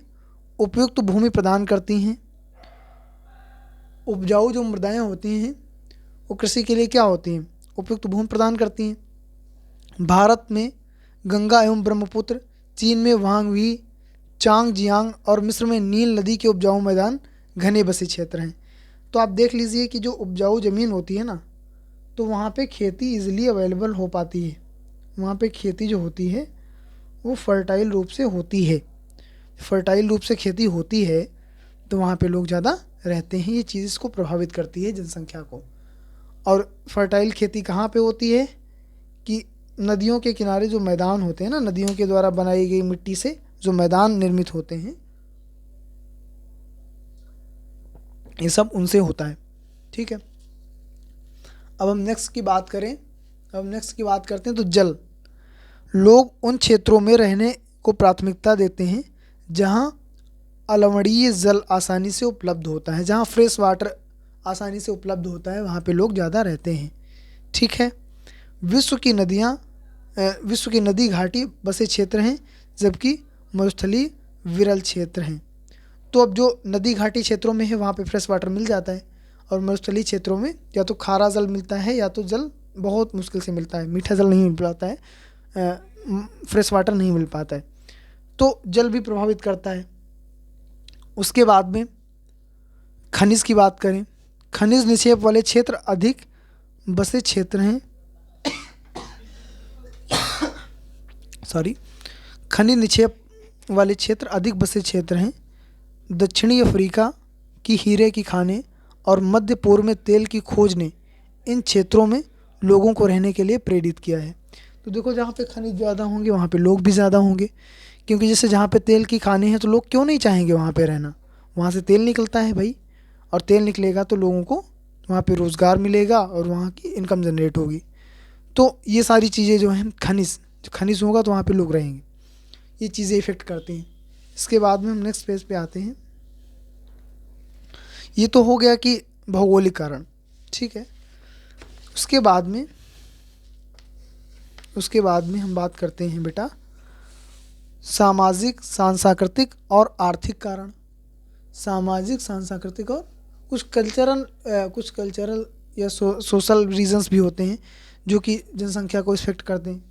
उपयुक्त भूमि प्रदान करती हैं। उपजाऊ जो मृदाएं होती हैं वो कृषि के लिए क्या होती हैं? उपयुक्त भूमि प्रदान करती हैं। भारत में गंगा एवं ब्रह्मपुत्र, चीन में वांगवी, चांगजियांग और मिस्र में नील नदी के उपजाऊ मैदान घने बसे क्षेत्र हैं। तो आप देख लीजिए कि जो उपजाऊ ज़मीन होती है ना, तो वहाँ पे खेती इजीली अवेलेबल हो पाती है। वहाँ पे खेती जो होती है वो फर्टाइल रूप से होती है। फर्टाइल रूप से खेती होती है तो वहाँ पे लोग ज़्यादा रहते हैं। ये चीज़ इसको प्रभावित करती है जनसंख्या को। और फर्टाइल खेती कहाँ पे होती है कि नदियों के किनारे जो मैदान होते हैं ना, नदियों के द्वारा बनाई गई मिट्टी से जो मैदान निर्मित होते हैं, ये सब उनसे होता है, ठीक है। अब हम नेक्स्ट की बात करते हैं तो जल। लोग उन क्षेत्रों में रहने को प्राथमिकता देते हैं जहाँ अलवणीय जल आसानी से उपलब्ध होता है, जहाँ फ्रेश वाटर आसानी से उपलब्ध होता है, वहाँ पे लोग ज़्यादा रहते हैं, ठीक है। विश्व की नदी घाटी बसे क्षेत्र हैं, जबकि मरुस्थलीय विरल क्षेत्र हैं। तो अब जो नदी घाटी क्षेत्रों में है वहाँ पे फ्रेश वाटर मिल जाता है, और मरुस्थलीय क्षेत्रों में या तो खारा जल मिलता है या तो जल बहुत मुश्किल से मिलता है, मीठा जल नहीं मिल पाता है, फ्रेश वाटर नहीं मिल पाता है, तो जल भी प्रभावित करता है। उसके बाद में खनिज की बात करें, खनिज निक्षेप वाले क्षेत्र अधिक बसे क्षेत्र हैं, खनिज निक्षेप वाले क्षेत्र अधिक बसे क्षेत्र हैं। दक्षिणी अफ्रीका की हीरे की खानें और मध्य पूर्व में तेल की खोज ने इन क्षेत्रों में लोगों को रहने के लिए प्रेरित किया है। तो देखो, जहाँ पे खनिज ज़्यादा होंगे वहाँ पे लोग भी ज़्यादा होंगे, क्योंकि जैसे जहाँ पे तेल की खानें हैं तो लोग क्यों नहीं चाहेंगे वहाँ पे रहना, वहाँ से तेल निकलता है भाई, और तेल निकलेगा तो लोगों को वहाँ पे रोज़गार मिलेगा और वहाँ की इनकम जनरेट होगी। तो ये सारी चीज़ें जो हैं, खनिज होगा तो वहाँ पे लोग रहेंगे, ये चीज़ें इफ़ेक्ट करती हैं। इसके बाद में हम नेक्स्ट पेज पे आते हैं। ये तो हो गया कि भौगोलिक कारण, ठीक है। उसके बाद में हम बात करते हैं बेटा सामाजिक, सांस्कृतिक और आर्थिक कारण। सामाजिक, सांस्कृतिक और कुछ कल्चरल या सोशल रीजंस भी होते हैं जो कि जनसंख्या को इफेक्ट करते हैं।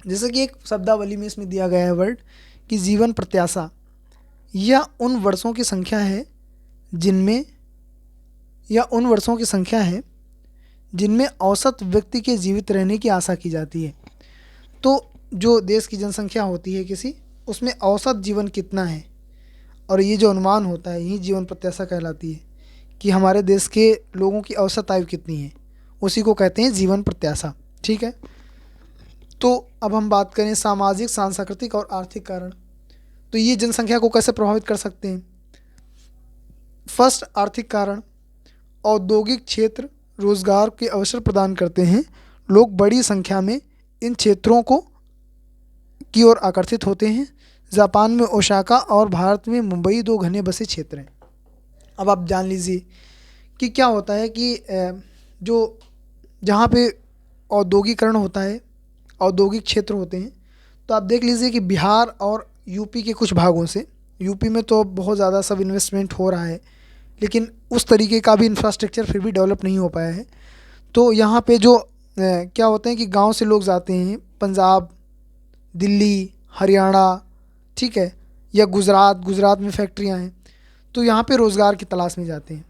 जैसे कि एक शब्दावली में इसमें दिया गया है वर्ड कि जीवन प्रत्याशा, यह उन वर्षों की संख्या है जिनमें औसत व्यक्ति के जीवित रहने की आशा की जाती है। तो जो देश की जनसंख्या होती है किसी, उसमें औसत जीवन कितना है, और ये जो अनुमान होता है यही जीवन प्रत्याशा कहलाती है कि हमारे देश के लोगों की औसत आयु कितनी है, उसी को कहते हैं जीवन प्रत्याशा, ठीक है। तो अब हम बात करें सामाजिक, सांस्कृतिक और आर्थिक कारण। तो ये जनसंख्या को कैसे प्रभावित कर सकते हैं। फर्स्ट, आर्थिक कारण, औद्योगिक क्षेत्र रोजगार के अवसर प्रदान करते हैं, लोग बड़ी संख्या में इन क्षेत्रों की ओर आकर्षित होते हैं। जापान में ओसाका और भारत में मुंबई 2 घने बसे क्षेत्र हैं। अब आप जान लीजिए कि क्या होता है कि जो जहाँ पे औद्योगिकरण होता है, औद्योगिक क्षेत्र होते हैं, तो आप देख लीजिए कि बिहार और यूपी के कुछ भागों से, यूपी में तो बहुत ज़्यादा सब इन्वेस्टमेंट हो रहा है, लेकिन उस तरीके का भी इंफ्रास्ट्रक्चर फिर भी डेवलप नहीं हो पाया है। तो यहाँ पे जो क्या होते हैं कि गांव से लोग जाते हैं पंजाब, दिल्ली, हरियाणा, ठीक है, या गुजरात में फैक्ट्रियाँ हैं, तो यहाँ पे रोज़गार की तलाश में जाते हैं।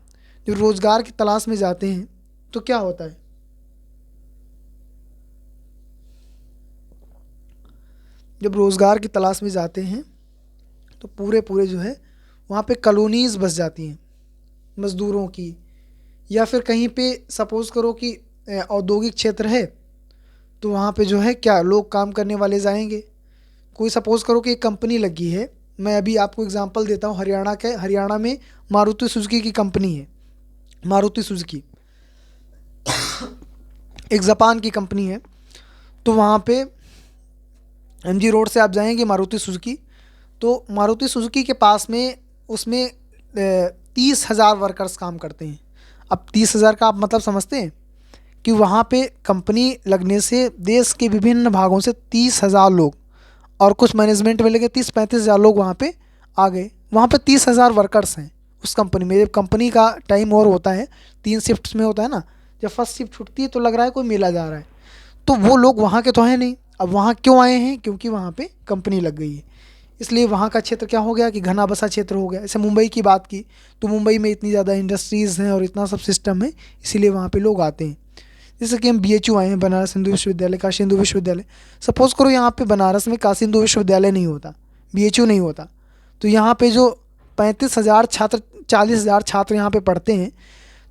जो रोज़गार की तलाश में जाते हैं तो क्या होता है, जब रोज़गार की तलाश में जाते हैं तो पूरे जो है वहाँ पे कॉलोनीज़ बस जाती हैं मज़दूरों की, या फिर कहीं पे सपोज़ करो कि औद्योगिक क्षेत्र है तो वहाँ पे जो है क्या लोग काम करने वाले जाएंगे। कोई सपोज़ करो कि एक कंपनी लगी है, मैं अभी आपको एग्जांपल देता हूँ, हरियाणा में मारुति सुजुकी की कंपनी है। मारुति सुजुकी एक जापान की कंपनी है। तो वहाँ पे MG रोड से आप जाएंगे मारुति सुजुकी, तो मारुति सुजुकी के पास में उसमें 30,000 वर्कर्स काम करते हैं। अब 30,000 का आप मतलब समझते हैं कि वहाँ पे कंपनी लगने से देश के विभिन्न भागों से 30,000 लोग, और कुछ मैनेजमेंट में लगे 30-35,000 लोग वहाँ पे आ गए। वहाँ पे 30,000 वर्कर्स हैं उस कंपनी में। कंपनी का टाइम और होता है, 3 शिफ्ट्स में होता है ना, जब फर्स्ट शिफ्ट छुटती है तो लग रहा है कोई मेला जा रहा है, तो वो लोग वहाँ के तो हैं नहीं। अब वहाँ क्यों आए हैं, क्योंकि वहाँ पे कंपनी लग गई है, इसलिए वहाँ का क्षेत्र क्या हो गया कि घना बसा क्षेत्र हो गया। जैसे मुंबई की बात की तो मुंबई में इतनी ज़्यादा इंडस्ट्रीज़ हैं और इतना सब सिस्टम है, इसीलिए वहाँ पे लोग आते हैं। जैसे कि हम BHU आए हैं, बनारस हिंदू विश्वविद्यालय, काशी हिंदू विश्वविद्यालय। सपोज़ करो यहाँ पे बनारस में काशी हिंदू विश्वविद्यालय नहीं होता, BHU नहीं होता, तो यहाँ पे जो 35,000 छात्र, 40,000 छात्र यहाँ पे पढ़ते हैं,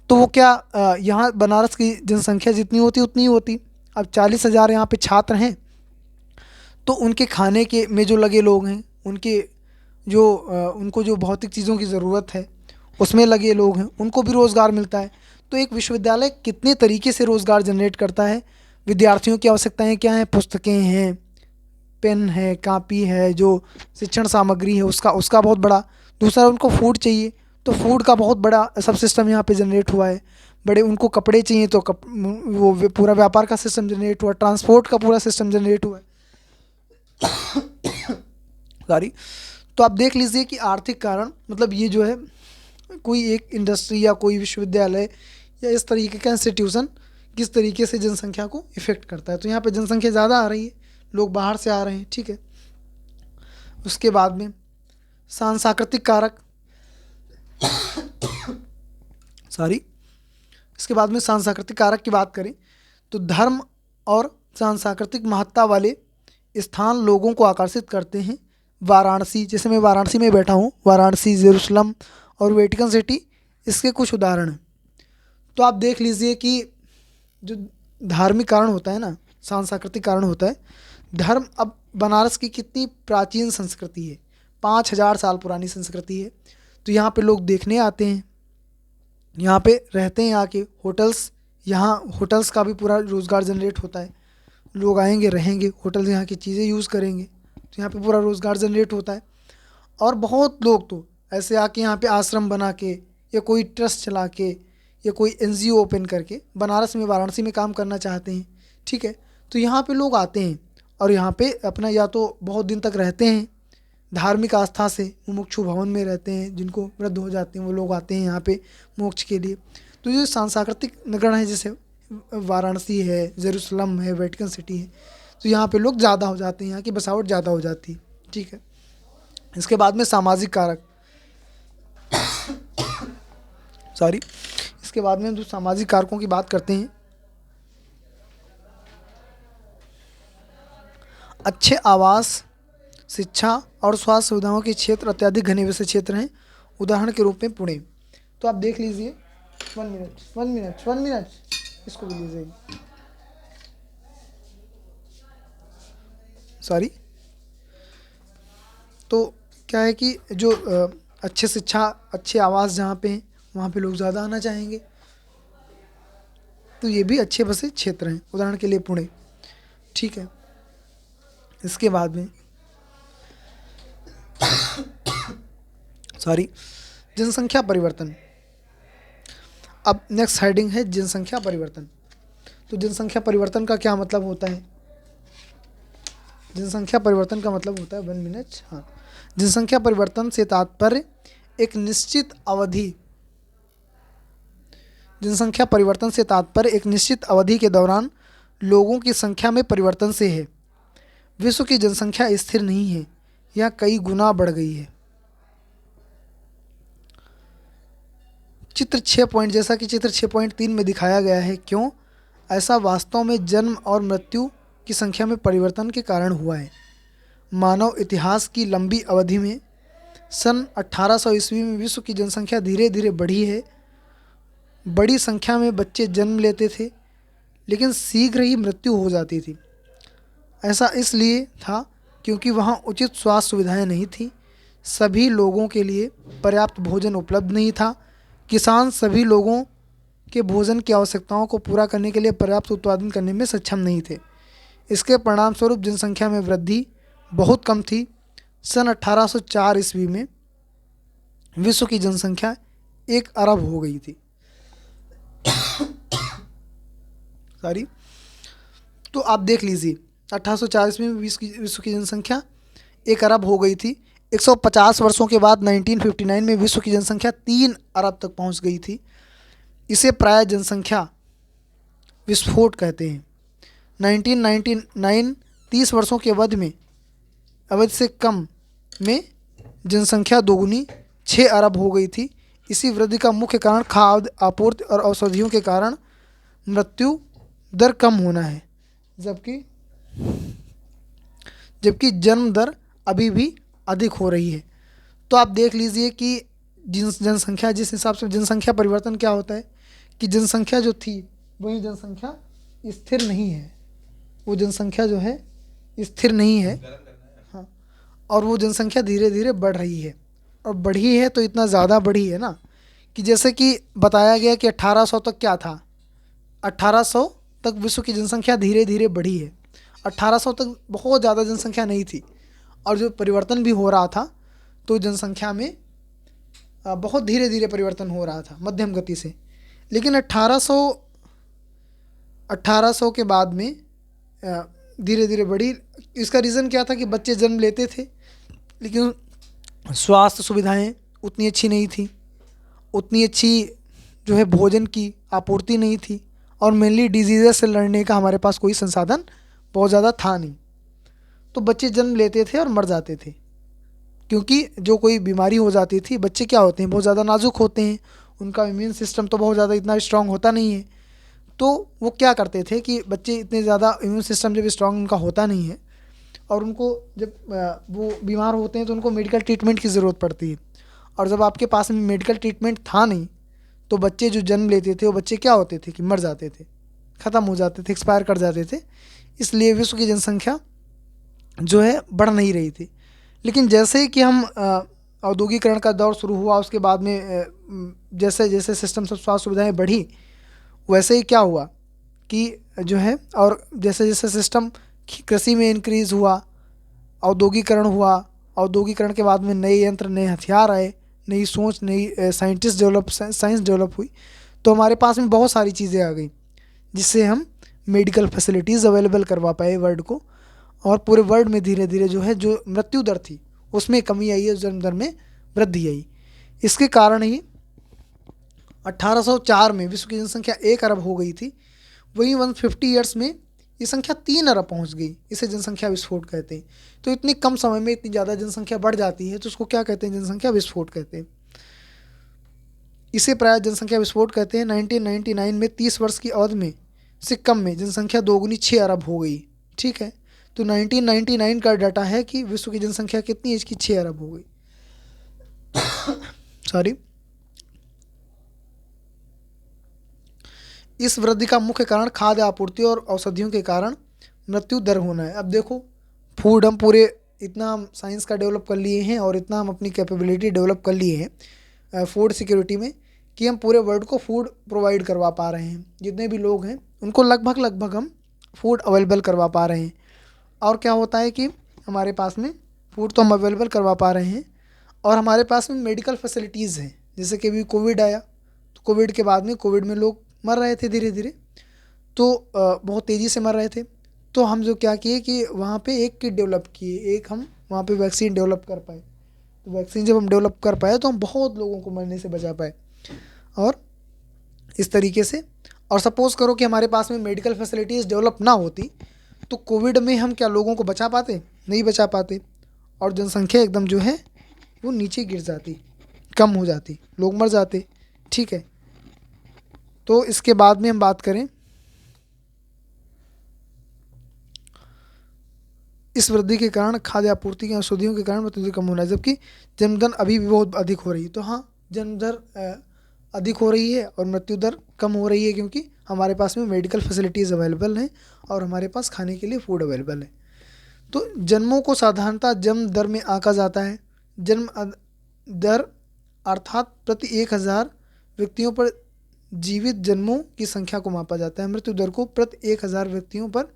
तो वो क्या यहाँ बनारस की जनसंख्या जितनी होती उतनी होती। अब 40,000 यहाँ पे छात्र हैं, तो उनके खाने के में जो लगे लोग हैं, उनको जो भौतिक चीज़ों की ज़रूरत है उसमें लगे लोग हैं, उनको भी रोज़गार मिलता है। तो एक विश्वविद्यालय कितने तरीके से रोज़गार जनरेट करता है। विद्यार्थियों की आवश्यकताएं क्या हैं, पुस्तकें हैं, पेन है, कापी है, जो शिक्षण सामग्री है उसका बहुत बड़ा। दूसरा, उनको फूड चाहिए, तो फूड का बहुत बड़ा सब सिस्टम यहाँ पे जनरेट हुआ है। बड़े उनको कपड़े चाहिए तो वो पूरा व्यापार का सिस्टम जनरेट हुआ, ट्रांसपोर्ट का पूरा सिस्टम जनरेट हुआ है। सॉरी। तो आप देख लीजिए कि आर्थिक कारण मतलब ये जो है, कोई एक इंडस्ट्री या कोई विश्वविद्यालय या इस तरीके का इंस्टीट्यूशन किस तरीके से जनसंख्या को इफ़ेक्ट करता है। तो यहाँ पे जनसंख्या ज़्यादा आ रही है, लोग बाहर से आ रहे हैं, ठीक है। उसके बाद में सांस्कृतिक कारक इसके बाद में सांस्कृतिक कारक की बात करें तो धर्म और सांस्कृतिक महत्ता वाले स्थान लोगों को आकर्षित करते हैं। वाराणसी, जैसे मैं वाराणसी में बैठा हूँ, वाराणसी, जेरूसलम और वेटिकन सिटी इसके कुछ उदाहरण हैं। तो आप देख लीजिए कि जो धार्मिक कारण होता है ना, सांस्कृतिक कारण होता है धर्म। अब बनारस की कितनी प्राचीन संस्कृति है, 5000 साल पुरानी संस्कृति है। तो यहाँ पे लोग देखने आते हैं, यहाँ पे रहते हैं, आके होटल्स, यहाँ होटल्स का भी पूरा रोज़गार जनरेट होता है। लोग आएंगे, रहेंगे, होटल यहाँ की चीज़ें यूज़ करेंगे, तो यहाँ पे पूरा रोज़गार जनरेट होता है। और बहुत लोग तो ऐसे आके यहाँ पे आश्रम बना के या कोई ट्रस्ट चला के या कोई एनजीओ ओपन करके बनारस में, वाराणसी में काम करना चाहते हैं, ठीक है। तो यहाँ पे लोग आते हैं और यहाँ पे अपना या तो बहुत दिन तक रहते हैं, धार्मिक आस्था से मुमुक्षु भवन में रहते हैं, जिनको वृद्ध हो जाते हैं वो लोग आते हैं यहाँ पे मोक्ष के लिए। तो जो सांस्कृतिक नगरण है, जैसे वाराणसी है, जेरूसलम है, वेटिकन सिटी है, तो यहाँ पे लोग ज़्यादा हो जाते हैं, यहाँ की बसावट ज़्यादा हो जाती है, ठीक है। इसके बाद में सामाजिक कारक इसके बाद में जो सामाजिक कारकों की बात करते हैं, अच्छे आवास, शिक्षा और स्वास्थ्य सुविधाओं के क्षेत्र अत्यधिक घने वसे क्षेत्र हैं। उदाहरण के रूप में पुणे। तो आप देख लीजिए, 1 मिनट इसको भी लीजिए, तो क्या है कि जो अच्छे शिक्षा, अच्छे आवास जहाँ पे हैं वहाँ पे लोग ज़्यादा आना चाहेंगे, तो ये भी अच्छे बसे क्षेत्र हैं। उदाहरण के लिए पुणे, ठीक है। इसके बाद में जनसंख्या परिवर्तन। अब नेक्स्ट हेडिंग है जनसंख्या परिवर्तन। तो जनसंख्या परिवर्तन का क्या मतलब होता है? जनसंख्या परिवर्तन का मतलब होता है, 1 मिनट, हाँ। जनसंख्या परिवर्तन से तात्पर्य एक निश्चित अवधि, जनसंख्या परिवर्तन से तात्पर्य एक निश्चित अवधि के दौरान लोगों की संख्या में परिवर्तन से है। विश्व की जनसंख्या स्थिर नहीं है, यह कई गुना बढ़ गई है। चित्र 6 पॉइंट, जैसा कि चित्र 6.3 में दिखाया गया है, क्यों ऐसा वास्तव में जन्म और मृत्यु की संख्या में परिवर्तन के कारण हुआ है। मानव इतिहास की लंबी अवधि में सन 1800 ईस्वी में विश्व की जनसंख्या धीरे धीरे बढ़ी है। बड़ी संख्या में बच्चे जन्म लेते थे, लेकिन शीघ्र ही मृत्यु हो जाती थी। ऐसा इसलिए था क्योंकि वहाँ उचित स्वास्थ्य सुविधाएं नहीं थी, सभी लोगों के लिए पर्याप्त भोजन उपलब्ध नहीं था, किसान सभी लोगों के भोजन की आवश्यकताओं को पूरा करने के लिए पर्याप्त उत्पादन करने में सक्षम नहीं थे। इसके परिणाम स्वरूप जनसंख्या में वृद्धि बहुत कम थी। सन 1804 ईस्वी में विश्व की जनसंख्या 1 अरब हो गई थी। तो आप देख लीजिए, 1804 ईस्वी में विश्व की जनसंख्या 1 अरब हो गई थी। 150 वर्षों के बाद 1959 में विश्व की जनसंख्या 3 अरब तक पहुंच गई थी। इसे प्राय जनसंख्या विस्फोट कहते हैं। 1999 30 वर्षों के अवधि से कम में जनसंख्या दोगुनी 6 अरब हो गई थी। इसी वृद्धि का मुख्य कारण खाद्य आपूर्ति और औषधियों के कारण मृत्यु दर कम होना है, जबकि जन्म दर अभी भी अधिक हो रही है। तो आप देख लीजिए कि जनसंख्या, जिस हिसाब से जनसंख्या परिवर्तन क्या होता है कि जनसंख्या जो थी वही जनसंख्या स्थिर नहीं है, वो जनसंख्या जो है स्थिर नहीं है, हाँ, और वो जनसंख्या धीरे धीरे बढ़ रही है। और बढ़ी है तो इतना ज़्यादा बढ़ी है ना कि जैसे कि बताया गया कि 1800 तक क्या था, 1800 तक विश्व की जनसंख्या धीरे धीरे बढ़ी है। 1800 तक बहुत ज़्यादा जनसंख्या नहीं थी और जो परिवर्तन भी हो रहा था तो जनसंख्या में बहुत धीरे धीरे परिवर्तन हो रहा था, मध्यम गति से। लेकिन 1800 के बाद में धीरे धीरे बढ़ी। इसका रीज़न क्या था कि बच्चे जन्म लेते थे, लेकिन स्वास्थ्य सुविधाएं उतनी अच्छी नहीं थी, उतनी अच्छी जो है भोजन की आपूर्ति नहीं थी, और मेनली डिजीज़ से लड़ने का हमारे पास कोई संसाधन बहुत ज़्यादा था नहीं। तो बच्चे जन्म लेते थे और मर जाते थे, क्योंकि जो कोई बीमारी हो जाती थी, बच्चे क्या होते हैं, बहुत ज़्यादा नाजुक होते हैं, उनका इम्यून सिस्टम तो बहुत ज़्यादा इतना स्ट्रांग होता नहीं है। तो वो क्या करते थे कि बच्चे इतने ज़्यादा इम्यून सिस्टम जब स्ट्रांग उनका होता नहीं है, और उनको जब वो बीमार होते हैं तो उनको मेडिकल ट्रीटमेंट की ज़रूरत पड़ती है। और जब आपके पास में मेडिकल ट्रीटमेंट था नहीं, तो बच्चे जो जन्म लेते थे वो बच्चे क्या होते थे कि मर जाते थे, ख़त्म हो जाते थे, एक्सपायर कर जाते थे। इसलिए विश्व की जनसंख्या जो है बढ़ नहीं रही थी। लेकिन जैसे ही कि हम औद्योगिकरण का दौर शुरू हुआ, उसके बाद में जैसे जैसे सिस्टम सब स्वास्थ्य सुविधाएं बढ़ी, वैसे ही क्या हुआ कि जो है, और जैसे जैसे सिस्टम कृषि में इंक्रीज़ हुआ, औद्योगिकरण हुआ, औद्योगिकरण के बाद में नए यंत्र, नए हथियार आए, नई सोच, नई साइंस डेवलप हुई, तो हमारे पास में बहुत सारी चीज़ें आ गई जिससे हम मेडिकल फैसिलिटीज़ अवेलेबल करवा पाए वर्ल्ड को। और पूरे वर्ल्ड में धीरे धीरे जो है, जो मृत्यु दर थी उसमें कमी आई है, जन्म दर में वृद्धि आई। इसके कारण ही 1804 में विश्व की जनसंख्या 1 अरब हो गई थी, वहीं 150 ईयर्स में ये संख्या 3 अरब पहुंच गई। इसे जनसंख्या विस्फोट कहते हैं। तो इतनी कम समय में इतनी ज़्यादा जनसंख्या बढ़ जाती है, तो उसको क्या कहते हैं, जनसंख्या विस्फोट कहते हैं। इसे प्रायः जनसंख्या विस्फोट कहते हैं। 1999 में 30 वर्ष की अवधि में से कम में जनसंख्या दोगुनी 6 अरब हो गई। ठीक है, तो 1999 का डाटा है कि विश्व की जनसंख्या कितनी है, इसकी 6 अरब हो गई। सॉरी। इस वृद्धि का मुख्य कारण खाद्य आपूर्ति और औषधियों के कारण मृत्यु दर होना है। अब देखो, फूड हम पूरे इतना हम साइंस का डेवलप कर लिए हैं, और इतना हम अपनी कैपेबिलिटी डेवलप कर लिए हैं फूड सिक्योरिटी में, कि हम पूरे वर्ल्ड को फूड प्रोवाइड करवा पा रहे हैं। जितने भी लोग हैं उनको लगभग हम फूड अवेलेबल करवा पा रहे हैं। और क्या होता है कि हमारे पास में फूड तो हम अवेलेबल करवा पा रहे हैं, और हमारे पास में मेडिकल फैसिलिटीज़ हैं। जैसे कि अभी कोविड आया, तो कोविड के बाद में, कोविड में लोग मर रहे थे धीरे धीरे, तो बहुत तेज़ी से मर रहे थे। तो हम जो क्या किए कि वहाँ पे एक किट डेवलप किए, एक हम वहाँ पे वैक्सीन डेवलप कर पाए। तो वैक्सीन जब हम डेवलप कर पाए तो हम बहुत लोगों को मरने से बचा पाए। और इस तरीके से, और सपोज़ करो कि हमारे पास में मेडिकल फैसिलिटीज़ डेवलप ना होती, तो कोविड में हम क्या लोगों को बचा पाते? नहीं बचा पाते, और जनसंख्या एकदम जो है वो नीचे गिर जाती, कम हो जाती, लोग मर जाते। ठीक है, तो इसके बाद में हम बात करें, इस वृद्धि के कारण खाद्य आपूर्ति की औषधियों के कारण मृत्यु दर कम होना है, जबकि जन्म दर अभी भी बहुत अधिक हो रही है। तो हाँ, जन्म दर अधिक हो रही है और मृत्यु दर कम हो रही है, क्योंकि हमारे पास में मेडिकल फैसिलिटीज़ अवेलेबल हैं और हमारे पास खाने के लिए फूड अवेलेबल है। तो जन्मों को साधारणतः जन्म दर में आंका जाता है। जन्म दर अर्थात प्रति 1000 व्यक्तियों पर जीवित जन्मों की संख्या को मापा जाता है। मृत्यु दर को प्रति 1000 व्यक्तियों पर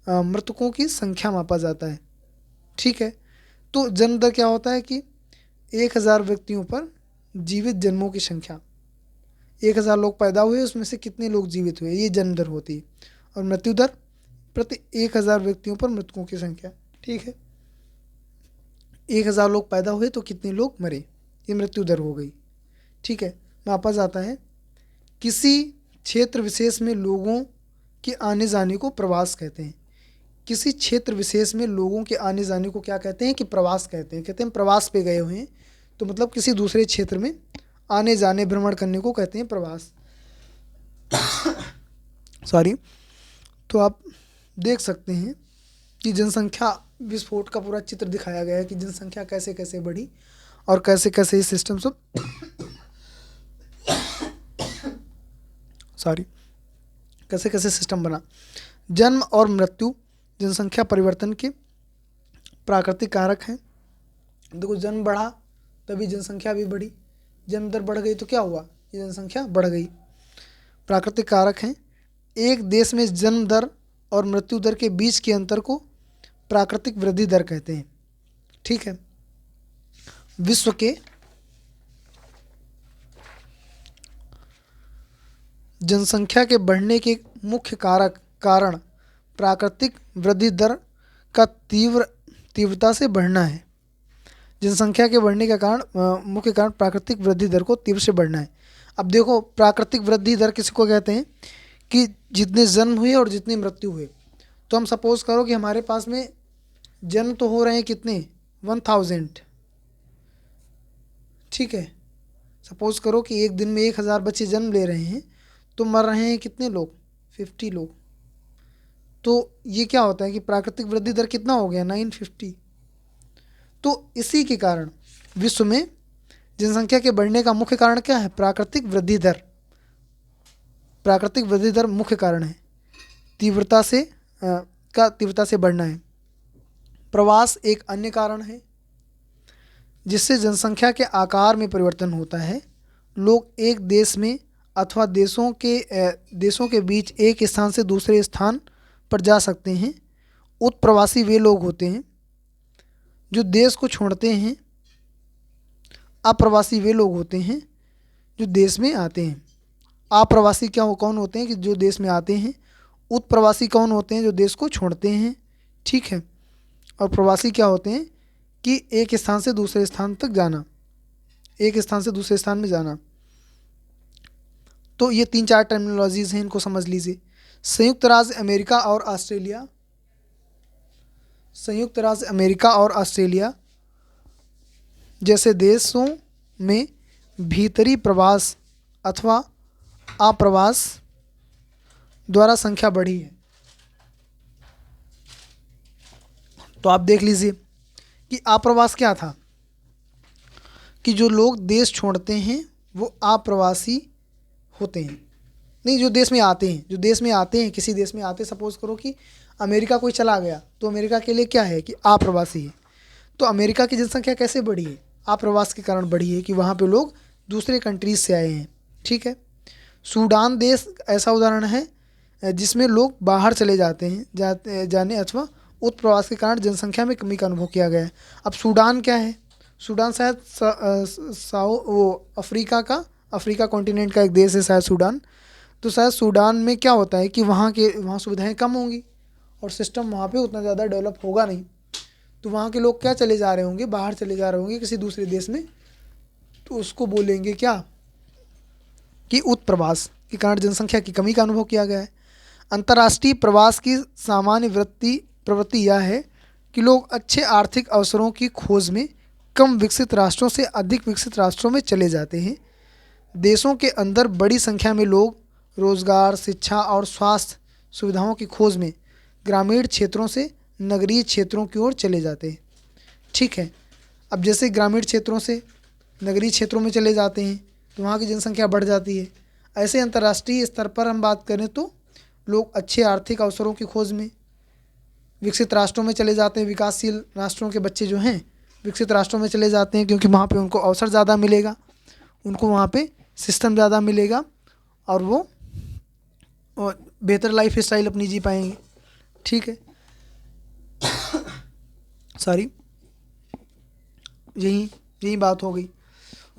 मृतकों की संख्या मापा जाता है। ठीक है, तो जन्म दर क्या होता है कि 1000 व्यक्तियों पर जीवित जन्मों की संख्या, 1000 लोग पैदा हुए, उसमें से कितने लोग जीवित हुए, ये जन्म दर होती है। और मृत्यु दर प्रति 1000 व्यक्तियों पर मृतकों की संख्या। ठीक है, 1000 लोग पैदा हुए तो कितने लोग मरे, ये मृत्यु दर हो गई। ठीक है, मापा जाता है। किसी क्षेत्र विशेष में लोगों के आने जाने को प्रवास कहते हैं। किसी क्षेत्र विशेष में लोगों के आने जाने को क्या कहते हैं कि प्रवास कहते हैं। कहते हैं प्रवास पे गए हुए हैं, तो मतलब किसी दूसरे क्षेत्र में आने जाने, भ्रमण करने को कहते हैं प्रवास। सॉरी। तो आप देख सकते हैं कि जनसंख्या विस्फोट का पूरा चित्र दिखाया गया है कि जनसंख्या कैसे कैसे बढ़ी और कैसे कैसे इस सिस्टम सब कैसे कैसे सिस्टम बना। जन्म और मृत्यु जनसंख्या परिवर्तन के प्राकृतिक कारक हैं। देखो, जन्म बढ़ा तभी जनसंख्या भी बढ़ी, जन्म दर बढ़ गई तो क्या हुआ, ये जनसंख्या बढ़ गई। प्राकृतिक कारक हैं। एक देश में जन्म दर और मृत्यु दर के बीच के अंतर को प्राकृतिक वृद्धि दर कहते हैं। ठीक है, विश्व के जनसंख्या के बढ़ने के मुख्य कारण प्राकृतिक वृद्धि दर का तीव्रता से बढ़ना है। जनसंख्या के बढ़ने का कारण मुख्य कारण प्राकृतिक वृद्धि दर को तीव्र से बढ़ना है। अब देखो प्राकृतिक वृद्धि दर किसको कहते हैं कि जितने जन्म हुए और जितनी मृत्यु हुए। तो हम सपोज करो कि हमारे पास में जन्म तो हो रहे हैं कितने 1000, ठीक है। सपोज करो कि एक दिन में 1000 बच्चे जन्म ले रहे हैं, तो मर रहे हैं कितने लोग 50 लोग। तो ये क्या होता है कि प्राकृतिक वृद्धि दर कितना हो गया 950। तो इसी के कारण विश्व में जनसंख्या के बढ़ने का मुख्य कारण क्या है, प्राकृतिक वृद्धि दर। प्राकृतिक वृद्धि दर मुख्य कारण है, तीव्रता से बढ़ना है। प्रवास एक अन्य कारण है जिससे जनसंख्या के आकार में परिवर्तन होता है। लोग एक देश में अथवा देशों के बीच एक स्थान से दूसरे स्थान पर जा सकते हैं। उत्प्रवासी वे लोग होते हैं जो देश को छोड़ते हैं। अप्रवासी वे लोग होते हैं जो देश में आते हैं। अप्रवासी कौन होते हैं कि जो देश में आते हैं। उत्प्रवासी कौन होते हैं जो देश को छोड़ते हैं, ठीक है। और प्रवासी क्या होते हैं कि एक स्थान से दूसरे स्थान तक जाना, एक स्थान से दूसरे स्थान में जाना। तो ये 3-4 टर्मिनोलॉजीज हैं, इनको समझ लीजिए। संयुक्त राज्य अमेरिका और ऑस्ट्रेलिया, संयुक्त राज्य अमेरिका और ऑस्ट्रेलिया जैसे देशों में भीतरी प्रवास अथवा आप्रवास द्वारा संख्या बढ़ी है। तो आप देख लीजिए कि आप्रवास क्या था कि जो लोग देश छोड़ते हैं वो आप्रवासी होते हैं। नहीं, जो देश में आते हैं, जो देश में आते हैं, किसी देश में आते, सपोज करो कि अमेरिका कोई चला गया, तो अमेरिका के लिए क्या है कि आप्रवासी है। तो अमेरिका की जनसंख्या कैसे बढ़ी है, आप्रवास के कारण बढ़ी है कि वहाँ पे लोग दूसरे कंट्रीज से आए हैं, ठीक है। सूडान देश ऐसा उदाहरण है जिसमें लोग बाहर चले जाते हैं, जाने अथवा उत्प्रवास के कारण जनसंख्या में कमी का अनुभव किया गया है। अब सूडान क्या है, सूडान शायद अफ्रीका कॉन्टिनेंट का एक देश है शायद सूडान। तो शायद सूडान में क्या होता है कि वहाँ सुविधाएं कम होंगी और सिस्टम वहाँ पे उतना ज़्यादा डेवलप होगा नहीं। तो वहाँ के लोग क्या चले जा रहे होंगे, बाहर चले जा रहे होंगे किसी दूसरे देश में। तो उसको बोलेंगे क्या कि उत्प्रवास के कारण जनसंख्या की कमी का अनुभव किया गया है। अंतर्राष्ट्रीय प्रवास की सामान्य प्रवृत्ति यह है कि लोग अच्छे आर्थिक अवसरों की खोज में कम विकसित राष्ट्रों से अधिक विकसित राष्ट्रों में चले जाते हैं। देशों के अंदर बड़ी संख्या में लोग रोजगार, शिक्षा और स्वास्थ्य सुविधाओं की खोज में ग्रामीण क्षेत्रों से नगरीय क्षेत्रों की ओर चले जाते हैं, ठीक है। अब जैसे ग्रामीण क्षेत्रों से नगरीय क्षेत्रों में चले जाते हैं तो वहाँ की जनसंख्या बढ़ जाती है। ऐसे अंतर्राष्ट्रीय स्तर पर हम बात करें तो लोग अच्छे आर्थिक अवसरों की खोज में विकसित राष्ट्रों में चले जाते हैं। विकासशील राष्ट्रों के बच्चे जो हैं विकसित राष्ट्रों में चले जाते हैं क्योंकि वहाँ पे उनको अवसर ज़्यादा मिलेगा, उनको वहाँ पे सिस्टम ज़्यादा मिलेगा और वो बेहतर लाइफ स्टाइल अपनी जी पाएंगे, ठीक है। सॉरी, यही बात हो गई।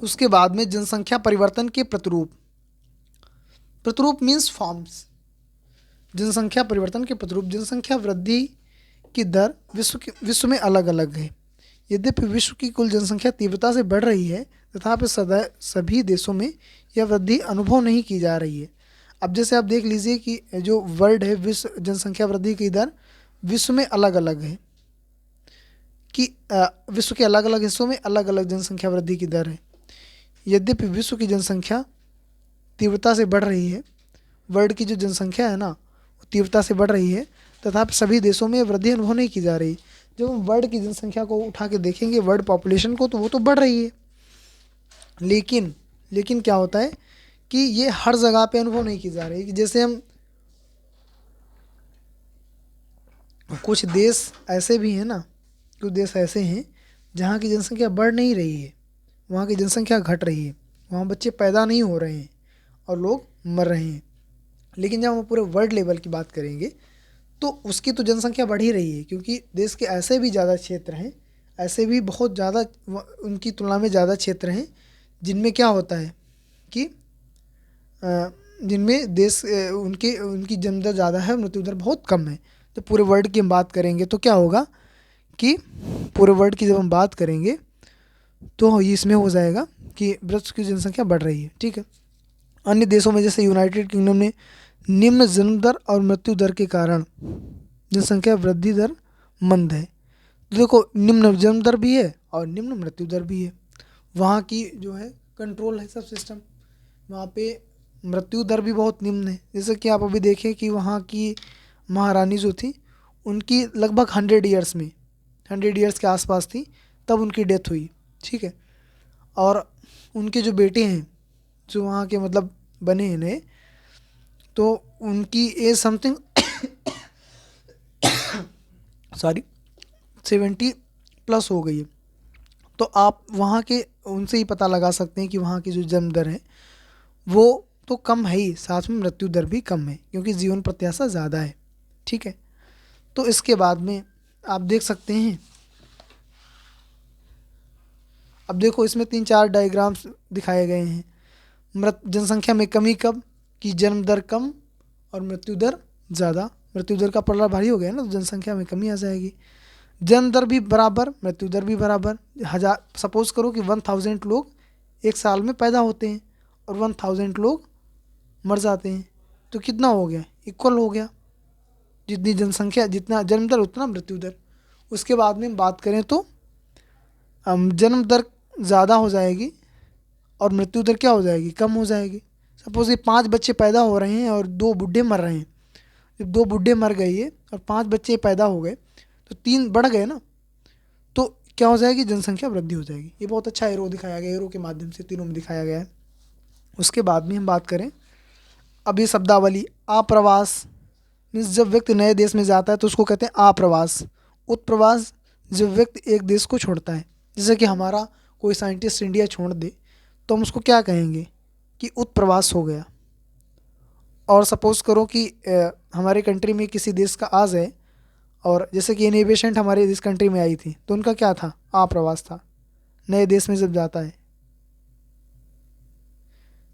उसके बाद में जनसंख्या परिवर्तन के प्रतिरूप मीन्स फॉर्म्स। जनसंख्या परिवर्तन के प्रतिरूप। जनसंख्या वृद्धि की दर विश्व में अलग अलग है। यद्यपि विश्व की कुल जनसंख्या तीव्रता से बढ़ रही है तथापि सभी देशों में यह वृद्धि अनुभव नहीं की जा रही है। अब जैसे आप देख लीजिए कि जो वर्ल्ड है, विश्व जनसंख्या वृद्धि की दर विश्व में अलग अलग है कि विश्व के अलग अलग हिस्सों में अलग अलग जनसंख्या वृद्धि की दर है। यद्यपि विश्व की जनसंख्या तीव्रता से बढ़ रही है, वर्ल्ड की जो जनसंख्या है ना वो तीव्रता से बढ़ रही है तथापि सभी देशों में वृद्धि अनुभव नहीं की जा रही। जब हम वर्ल्ड की जनसंख्या को उठा के देखेंगे, वर्ल्ड पॉपुलेशन को, तो वो तो बढ़ रही है, लेकिन क्या होता है कि ये हर जगह पे अनुभव नहीं की जा रही। कि जैसे हम कुछ देश ऐसे भी हैं ना, कुछ देश ऐसे हैं जहाँ की जनसंख्या बढ़ नहीं रही है, वहाँ की जनसंख्या घट रही है, वहाँ बच्चे पैदा नहीं हो रहे हैं और लोग मर रहे हैं। लेकिन जब हम पूरे वर्ल्ड लेवल की बात करेंगे तो उसकी तो जनसंख्या बढ़ ही रही है क्योंकि देश के ऐसे भी ज़्यादा क्षेत्र हैं, ऐसे भी बहुत ज़्यादा उनकी तुलना में ज़्यादा क्षेत्र हैं जिनमें क्या होता है कि जिनमें देश उनकी जन्म दर ज़्यादा है, मृत्यु दर बहुत कम है। तो पूरे वर्ल्ड की हम बात करेंगे तो क्या होगा कि पूरे वर्ल्ड की जब हम बात करेंगे तो इसमें हो जाएगा कि विश्व की जनसंख्या बढ़ रही है, ठीक है। अन्य देशों में जैसे यूनाइटेड किंगडम में निम्न जन्म दर और मृत्यु दर के कारण जनसंख्या वृद्धि दर मंद है। तो देखो, निम्न जन्म दर भी है और निम्न मृत्यु दर भी है। वहाँ की जो है कंट्रोल है सब सिस्टम, वहाँ पे मृत्यु दर भी बहुत निम्न है। जैसे कि आप अभी देखें कि वहाँ की महारानी जो थी, उनकी लगभग 100 ईयर्स के आसपास थी तब उनकी डेथ हुई, ठीक है। और उनके जो बेटे हैं जो वहाँ के मतलब बने हैं नए, तो उनकी एज समथिंग सॉरी 70+ हो गई है। तो आप वहाँ के उनसे ही पता लगा सकते हैं कि वहाँ की जो जन्म दर है वो तो कम है ही, साथ में मृत्यु दर भी कम है क्योंकि जीवन प्रत्याशा ज़्यादा है, ठीक है। तो इसके बाद में आप देख सकते हैं, अब देखो इसमें 3-4 डायग्राम्स दिखाए गए हैं। जनसंख्या में कमी कब, कि जन्म दर कम और मृत्यु दर ज़्यादा। मृत्यु दर का पलड़ा भारी हो गया ना, तो जनसंख्या में कमी आ जाएगी। जन्म दर भी बराबर, मृत्यु दर भी बराबर। सपोज करो कि 1000 लोग एक साल में पैदा होते हैं और 1000 लोग मर जाते हैं, तो कितना हो गया, इक्वल हो गया। जितनी जनसंख्या, जितना जन्म दर उतना मृत्यु दर। उसके बाद में हम बात करें तो जन्म दर ज़्यादा हो जाएगी और मृत्यु दर क्या हो जाएगी, कम हो जाएगी। सपोज ये 5 बच्चे पैदा हो रहे हैं और 2 बूढ़े मर रहे हैं। जब 2 बूढ़े मर गए ये और 5 बच्चे पैदा हो गए तो 3 बढ़ गए ना, तो क्या हो जाएगी, जनसंख्या वृद्धि हो जाएगी। ये बहुत अच्छा एरो दिखाया गया, एरो के माध्यम से तीनों में दिखाया गया है। उसके बाद में हम बात करें, अब ये शब्दावली आप्रवास मीन्स जब व्यक्ति नए देश में जाता है तो उसको कहते हैं आप्रवास। उत्प्रवास जब व्यक्ति एक देश को छोड़ता है, जैसे कि हमारा कोई साइंटिस्ट इंडिया छोड़ दे तो हम उसको क्या कहेंगे कि उत्प्रवास हो गया। और सपोज़ करो कि हमारे कंट्री में किसी देश का आ जाए, और जैसे कि एनी पेशेंट हमारे इस कंट्री में आई थी तो उनका क्या था, आप्रवास था। नए देश में जब जाता है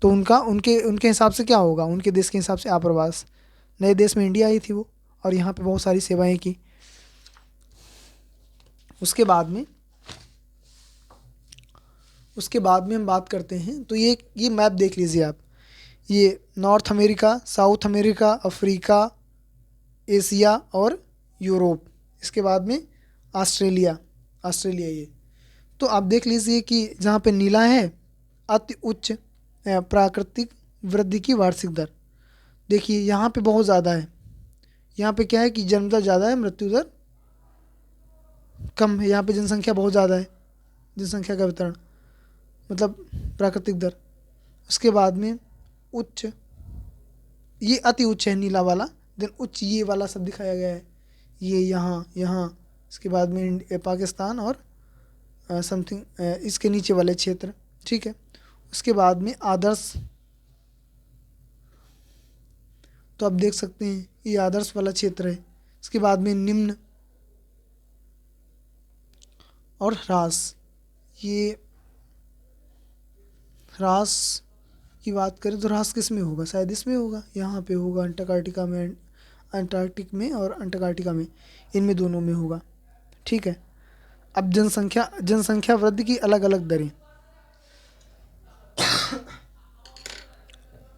तो उनका उनके उनके हिसाब से क्या होगा, उनके देश के हिसाब से आप्रवास। नए देश में इंडिया आई थी वो और यहाँ पे बहुत सारी सेवाएं की। उसके बाद में हम बात करते हैं, तो ये मैप देख लीजिए आप। ये north America, south America, Africa, Asia और यूरोप। इसके बाद में ऑस्ट्रेलिया ये। तो आप देख लीजिए कि जहाँ पे नीला है अति उच्च प्राकृतिक वृद्धि की वार्षिक दर। देखिए यहाँ पे बहुत ज़्यादा है। यहाँ पे क्या है कि जन्म दर ज़्यादा है, मृत्यु दर कम है। यहाँ पे जनसंख्या बहुत ज़्यादा है, जनसंख्या का वितरण मतलब प्राकृतिक दर। उसके बाद में उच्च, ये अति उच्च है नीला वाला, देन उच्च ये वाला सब दिखाया गया है, ये यहाँ। इसके बाद में पाकिस्तान और समथिंग इसके नीचे वाले क्षेत्र, ठीक है। उसके बाद में आदर्श, तो आप देख सकते हैं ये आदर्श वाला क्षेत्र है। इसके बाद में निम्न और ह्रास। ये ह्रास की बात करें तो ह्रास किस में होगा, शायद इसमें होगा, यहाँ पे होगा अंटार्कटिक में और अंटार्कटिका में, इनमें दोनों में होगा, ठीक है। अब जनसंख्या वृद्धि की अलग अलग दरें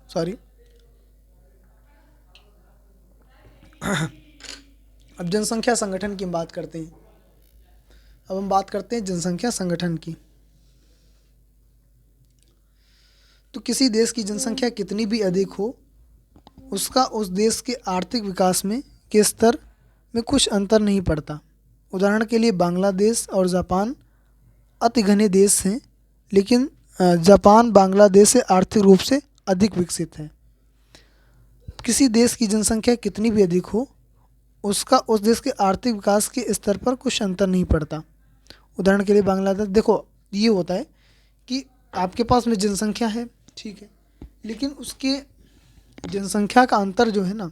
सॉरी अब जनसंख्या संगठन की हम बात करते हैं। अब हम बात करते हैं जनसंख्या संगठन की। तो किसी देश की जनसंख्या कितनी भी अधिक हो, उसका उस देश के आर्थिक विकास में के स्तर में कुछ अंतर नहीं पड़ता। उदाहरण के लिए बांग्लादेश और जापान अति घने देश हैं, लेकिन जापान बांग्लादेश से आर्थिक रूप से अधिक विकसित है। किसी देश की जनसंख्या कितनी भी अधिक हो, उसका उस देश के आर्थिक विकास के स्तर पर कुछ अंतर नहीं पड़ता। उदाहरण के लिए बांग्लादेश, देखो ये होता है कि आपके पास में जनसंख्या है, ठीक है, लेकिन उसके जनसंख्या का अंतर जो है ना,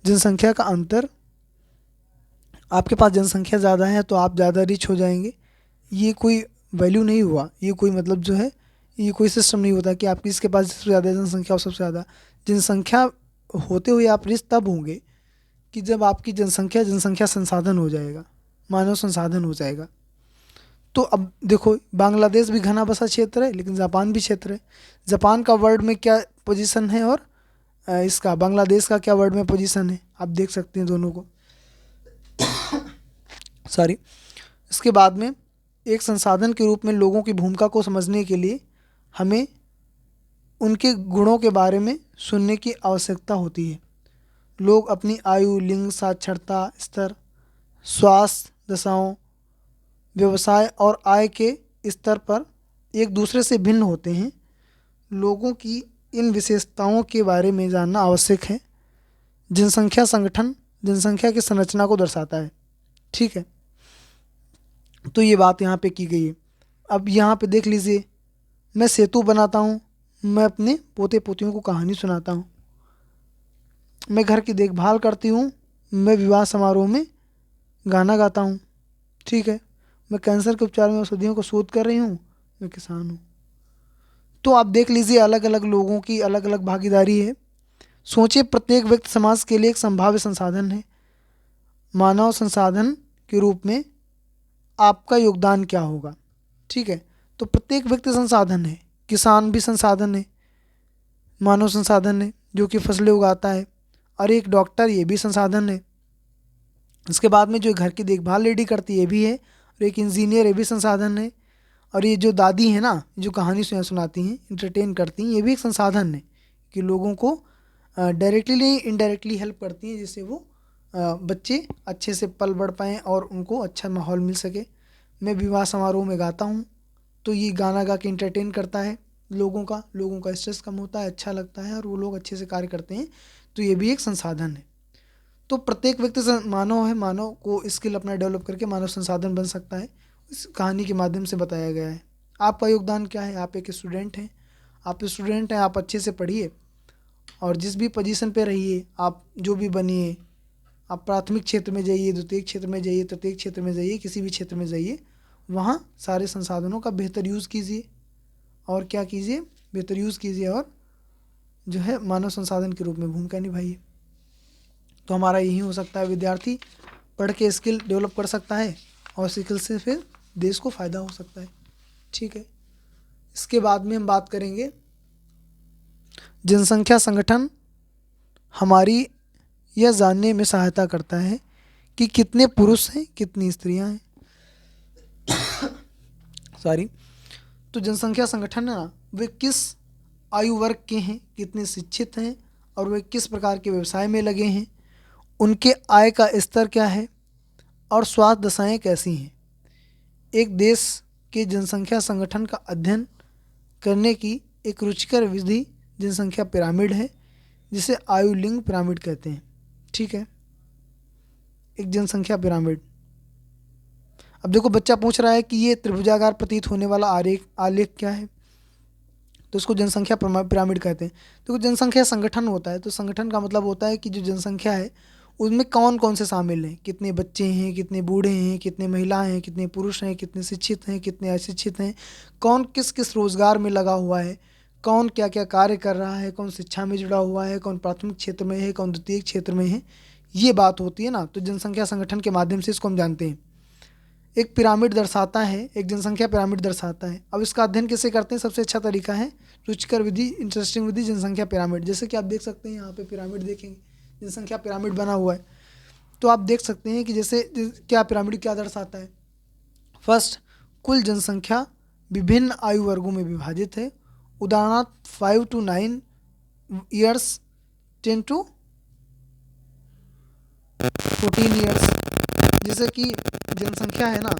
जनसंख्या का अंतर, आपके पास जनसंख्या ज़्यादा है तो आप ज़्यादा रिच हो जाएंगे, ये कोई वैल्यू नहीं हुआ। ये कोई मतलब जो है, ये कोई सिस्टम नहीं होता कि आप किसके पास सबसे ज़्यादा जनसंख्या हो, सबसे ज़्यादा जनसंख्या होते हुए आप रिच तब होंगे कि जब आपकी जनसंख्या संसाधन हो जाएगा, मानव संसाधन हो जाएगा। तो अब देखो, बांग्लादेश भी घना बसा क्षेत्र है, लेकिन जापान भी क्षेत्र है। जापान का वर्ल्ड में क्या पोजीशन है, और इसका बांग्लादेश का क्या वर्ल्ड में पोजीशन है, आप देख सकते हैं दोनों को। सॉरी। इसके बाद में एक संसाधन के रूप में लोगों की भूमिका को समझने के लिए हमें उनके गुणों के बारे में सुनने की आवश्यकता होती है। लोग अपनी आयु, लिंग, साक्षरता स्तर, स्वास्थ्य दशाओं, व्यवसाय और आय के स्तर पर एक दूसरे से भिन्न होते हैं। लोगों की इन विशेषताओं के बारे में जानना आवश्यक है। जनसंख्या संगठन जनसंख्या की संरचना को दर्शाता है। ठीक है, तो ये बात यहाँ पे की गई है। अब यहाँ पे देख लीजिए, मैं सेतु बनाता हूँ, मैं अपने पोते पोतियों को कहानी सुनाता हूँ, मैं घर की देखभाल करती हूँ, मैं विवाह समारोह में गाना गाता हूँ। ठीक है, मैं कैंसर के उपचार में औषधियों को शोध कर रही हूँ, मैं किसान हूँ। तो आप देख लीजिए, अलग अलग लोगों की अलग अलग भागीदारी है। सोचिए, प्रत्येक व्यक्ति समाज के लिए एक संभाव्य संसाधन है। मानव संसाधन के रूप में आपका योगदान क्या होगा? ठीक है, तो प्रत्येक व्यक्ति संसाधन है। किसान भी संसाधन है, मानव संसाधन है जो कि फसलें उगाता है। और एक डॉक्टर, ये भी संसाधन है। इसके बाद में जो घर की देखभाल लेडी करती है, ये भी है। और एक इंजीनियर, ये भी संसाधन है। और ये जो दादी है ना, जो कहानी सुनाती हैं, इंटरटेन करती हैं, ये भी एक संसाधन है कि लोगों को डायरेक्टली नहीं, इनडायरेक्टली हेल्प करती हैं, जिससे वो बच्चे अच्छे से पल बढ़ पाएँ और उनको अच्छा माहौल मिल सके। मैं विवाह समारोह में गाता हूँ, तो ये गाना गा के इंटरटेन करता है लोगों का स्ट्रेस कम होता है, अच्छा लगता है और वो लोग अच्छे से कार्य करते हैं। तो ये भी एक संसाधन है। तो प्रत्येक व्यक्ति मानव है, मानव को स्किल अपना डेवलप करके मानव संसाधन बन सकता है। इस कहानी के माध्यम से बताया गया है। आपका योगदान क्या है? आप एक स्टूडेंट हैं, आप अच्छे से पढ़िए और जिस भी पोजीशन पे रहिए, आप जो भी बनिए, आप प्राथमिक क्षेत्र में जाइए, द्वितीयक क्षेत्र में जाइए, तृतीयक क्षेत्र में जाइए, किसी भी क्षेत्र में जाइए, वहाँ सारे संसाधनों का बेहतर यूज़ कीजिए। और क्या कीजिए? बेहतर यूज़ कीजिए और जो है मानव संसाधन के रूप में भूमिका निभाइए। तो हमारा यही हो सकता है, विद्यार्थी पढ़ के स्किल डेवलप कर सकता है और स्किल से फिर देश को फ़ायदा हो सकता है। ठीक है, इसके बाद में हम बात करेंगे जनसंख्या संगठन हमारी यह जानने में सहायता करता है कि कितने पुरुष हैं, कितनी स्त्रियां हैं। सॉरी। तो जनसंख्या संगठन है ना, वे किस आयु वर्ग के हैं, कितने शिक्षित हैं और वे किस प्रकार के व्यवसाय में लगे हैं, उनके आय का स्तर क्या है और स्वास्थ्य दशाएं कैसी हैं। एक देश के जनसंख्या संगठन का अध्ययन करने की एक रुचिकर विधि जनसंख्या पिरामिड है, जिसे आयु लिंग पिरामिड कहते हैं। ठीक है, एक जनसंख्या पिरामिड। अब देखो, बच्चा पूछ रहा है कि ये त्रिभुजाकार प्रतीत होने वाला आलेख क्या है, तो इसको जनसंख्या पिरामिड कहते हैं। देखो, जनसंख्या संगठन होता है, तो संगठन का मतलब होता है कि जो जनसंख्या है उसमें कौन कौन से शामिल हैं, कितने बच्चे हैं, कितने बूढ़े हैं, कितने महिलाएं हैं, कितने पुरुष हैं, कितने शिक्षित हैं, कितने अशिक्षित हैं, कौन किस किस रोजगार में लगा हुआ है, कौन क्या क्या कार्य कर रहा है, कौन शिक्षा में जुड़ा हुआ है, कौन प्राथमिक क्षेत्र में है, कौन द्वितीय क्षेत्र में है, ये बात होती है ना। तो जनसंख्या संगठन के माध्यम से इसको हम जानते हैं। एक पिरामिड दर्शाता है, एक जनसंख्या पिरामिड दर्शाता है। अब इसका अध्ययन कैसे करते हैं? सबसे अच्छा तरीका है रुचिकर विधि, इंटरेस्टिंग विधि, जनसंख्या पिरामिड। जैसे कि आप देख सकते हैं, यहाँ पे पिरामिड देखेंगे, जनसंख्या पिरामिड बना हुआ है। तो आप देख सकते हैं कि जैसे क्या पिरामिड क्या दर्शाता है। फर्स्ट, कुल जनसंख्या विभिन्न आयु वर्गों में विभाजित है। उदाहरणार्थ 5 to 9 ईयर्स, 10 to 14 ईयर्स। जैसे कि जनसंख्या है ना,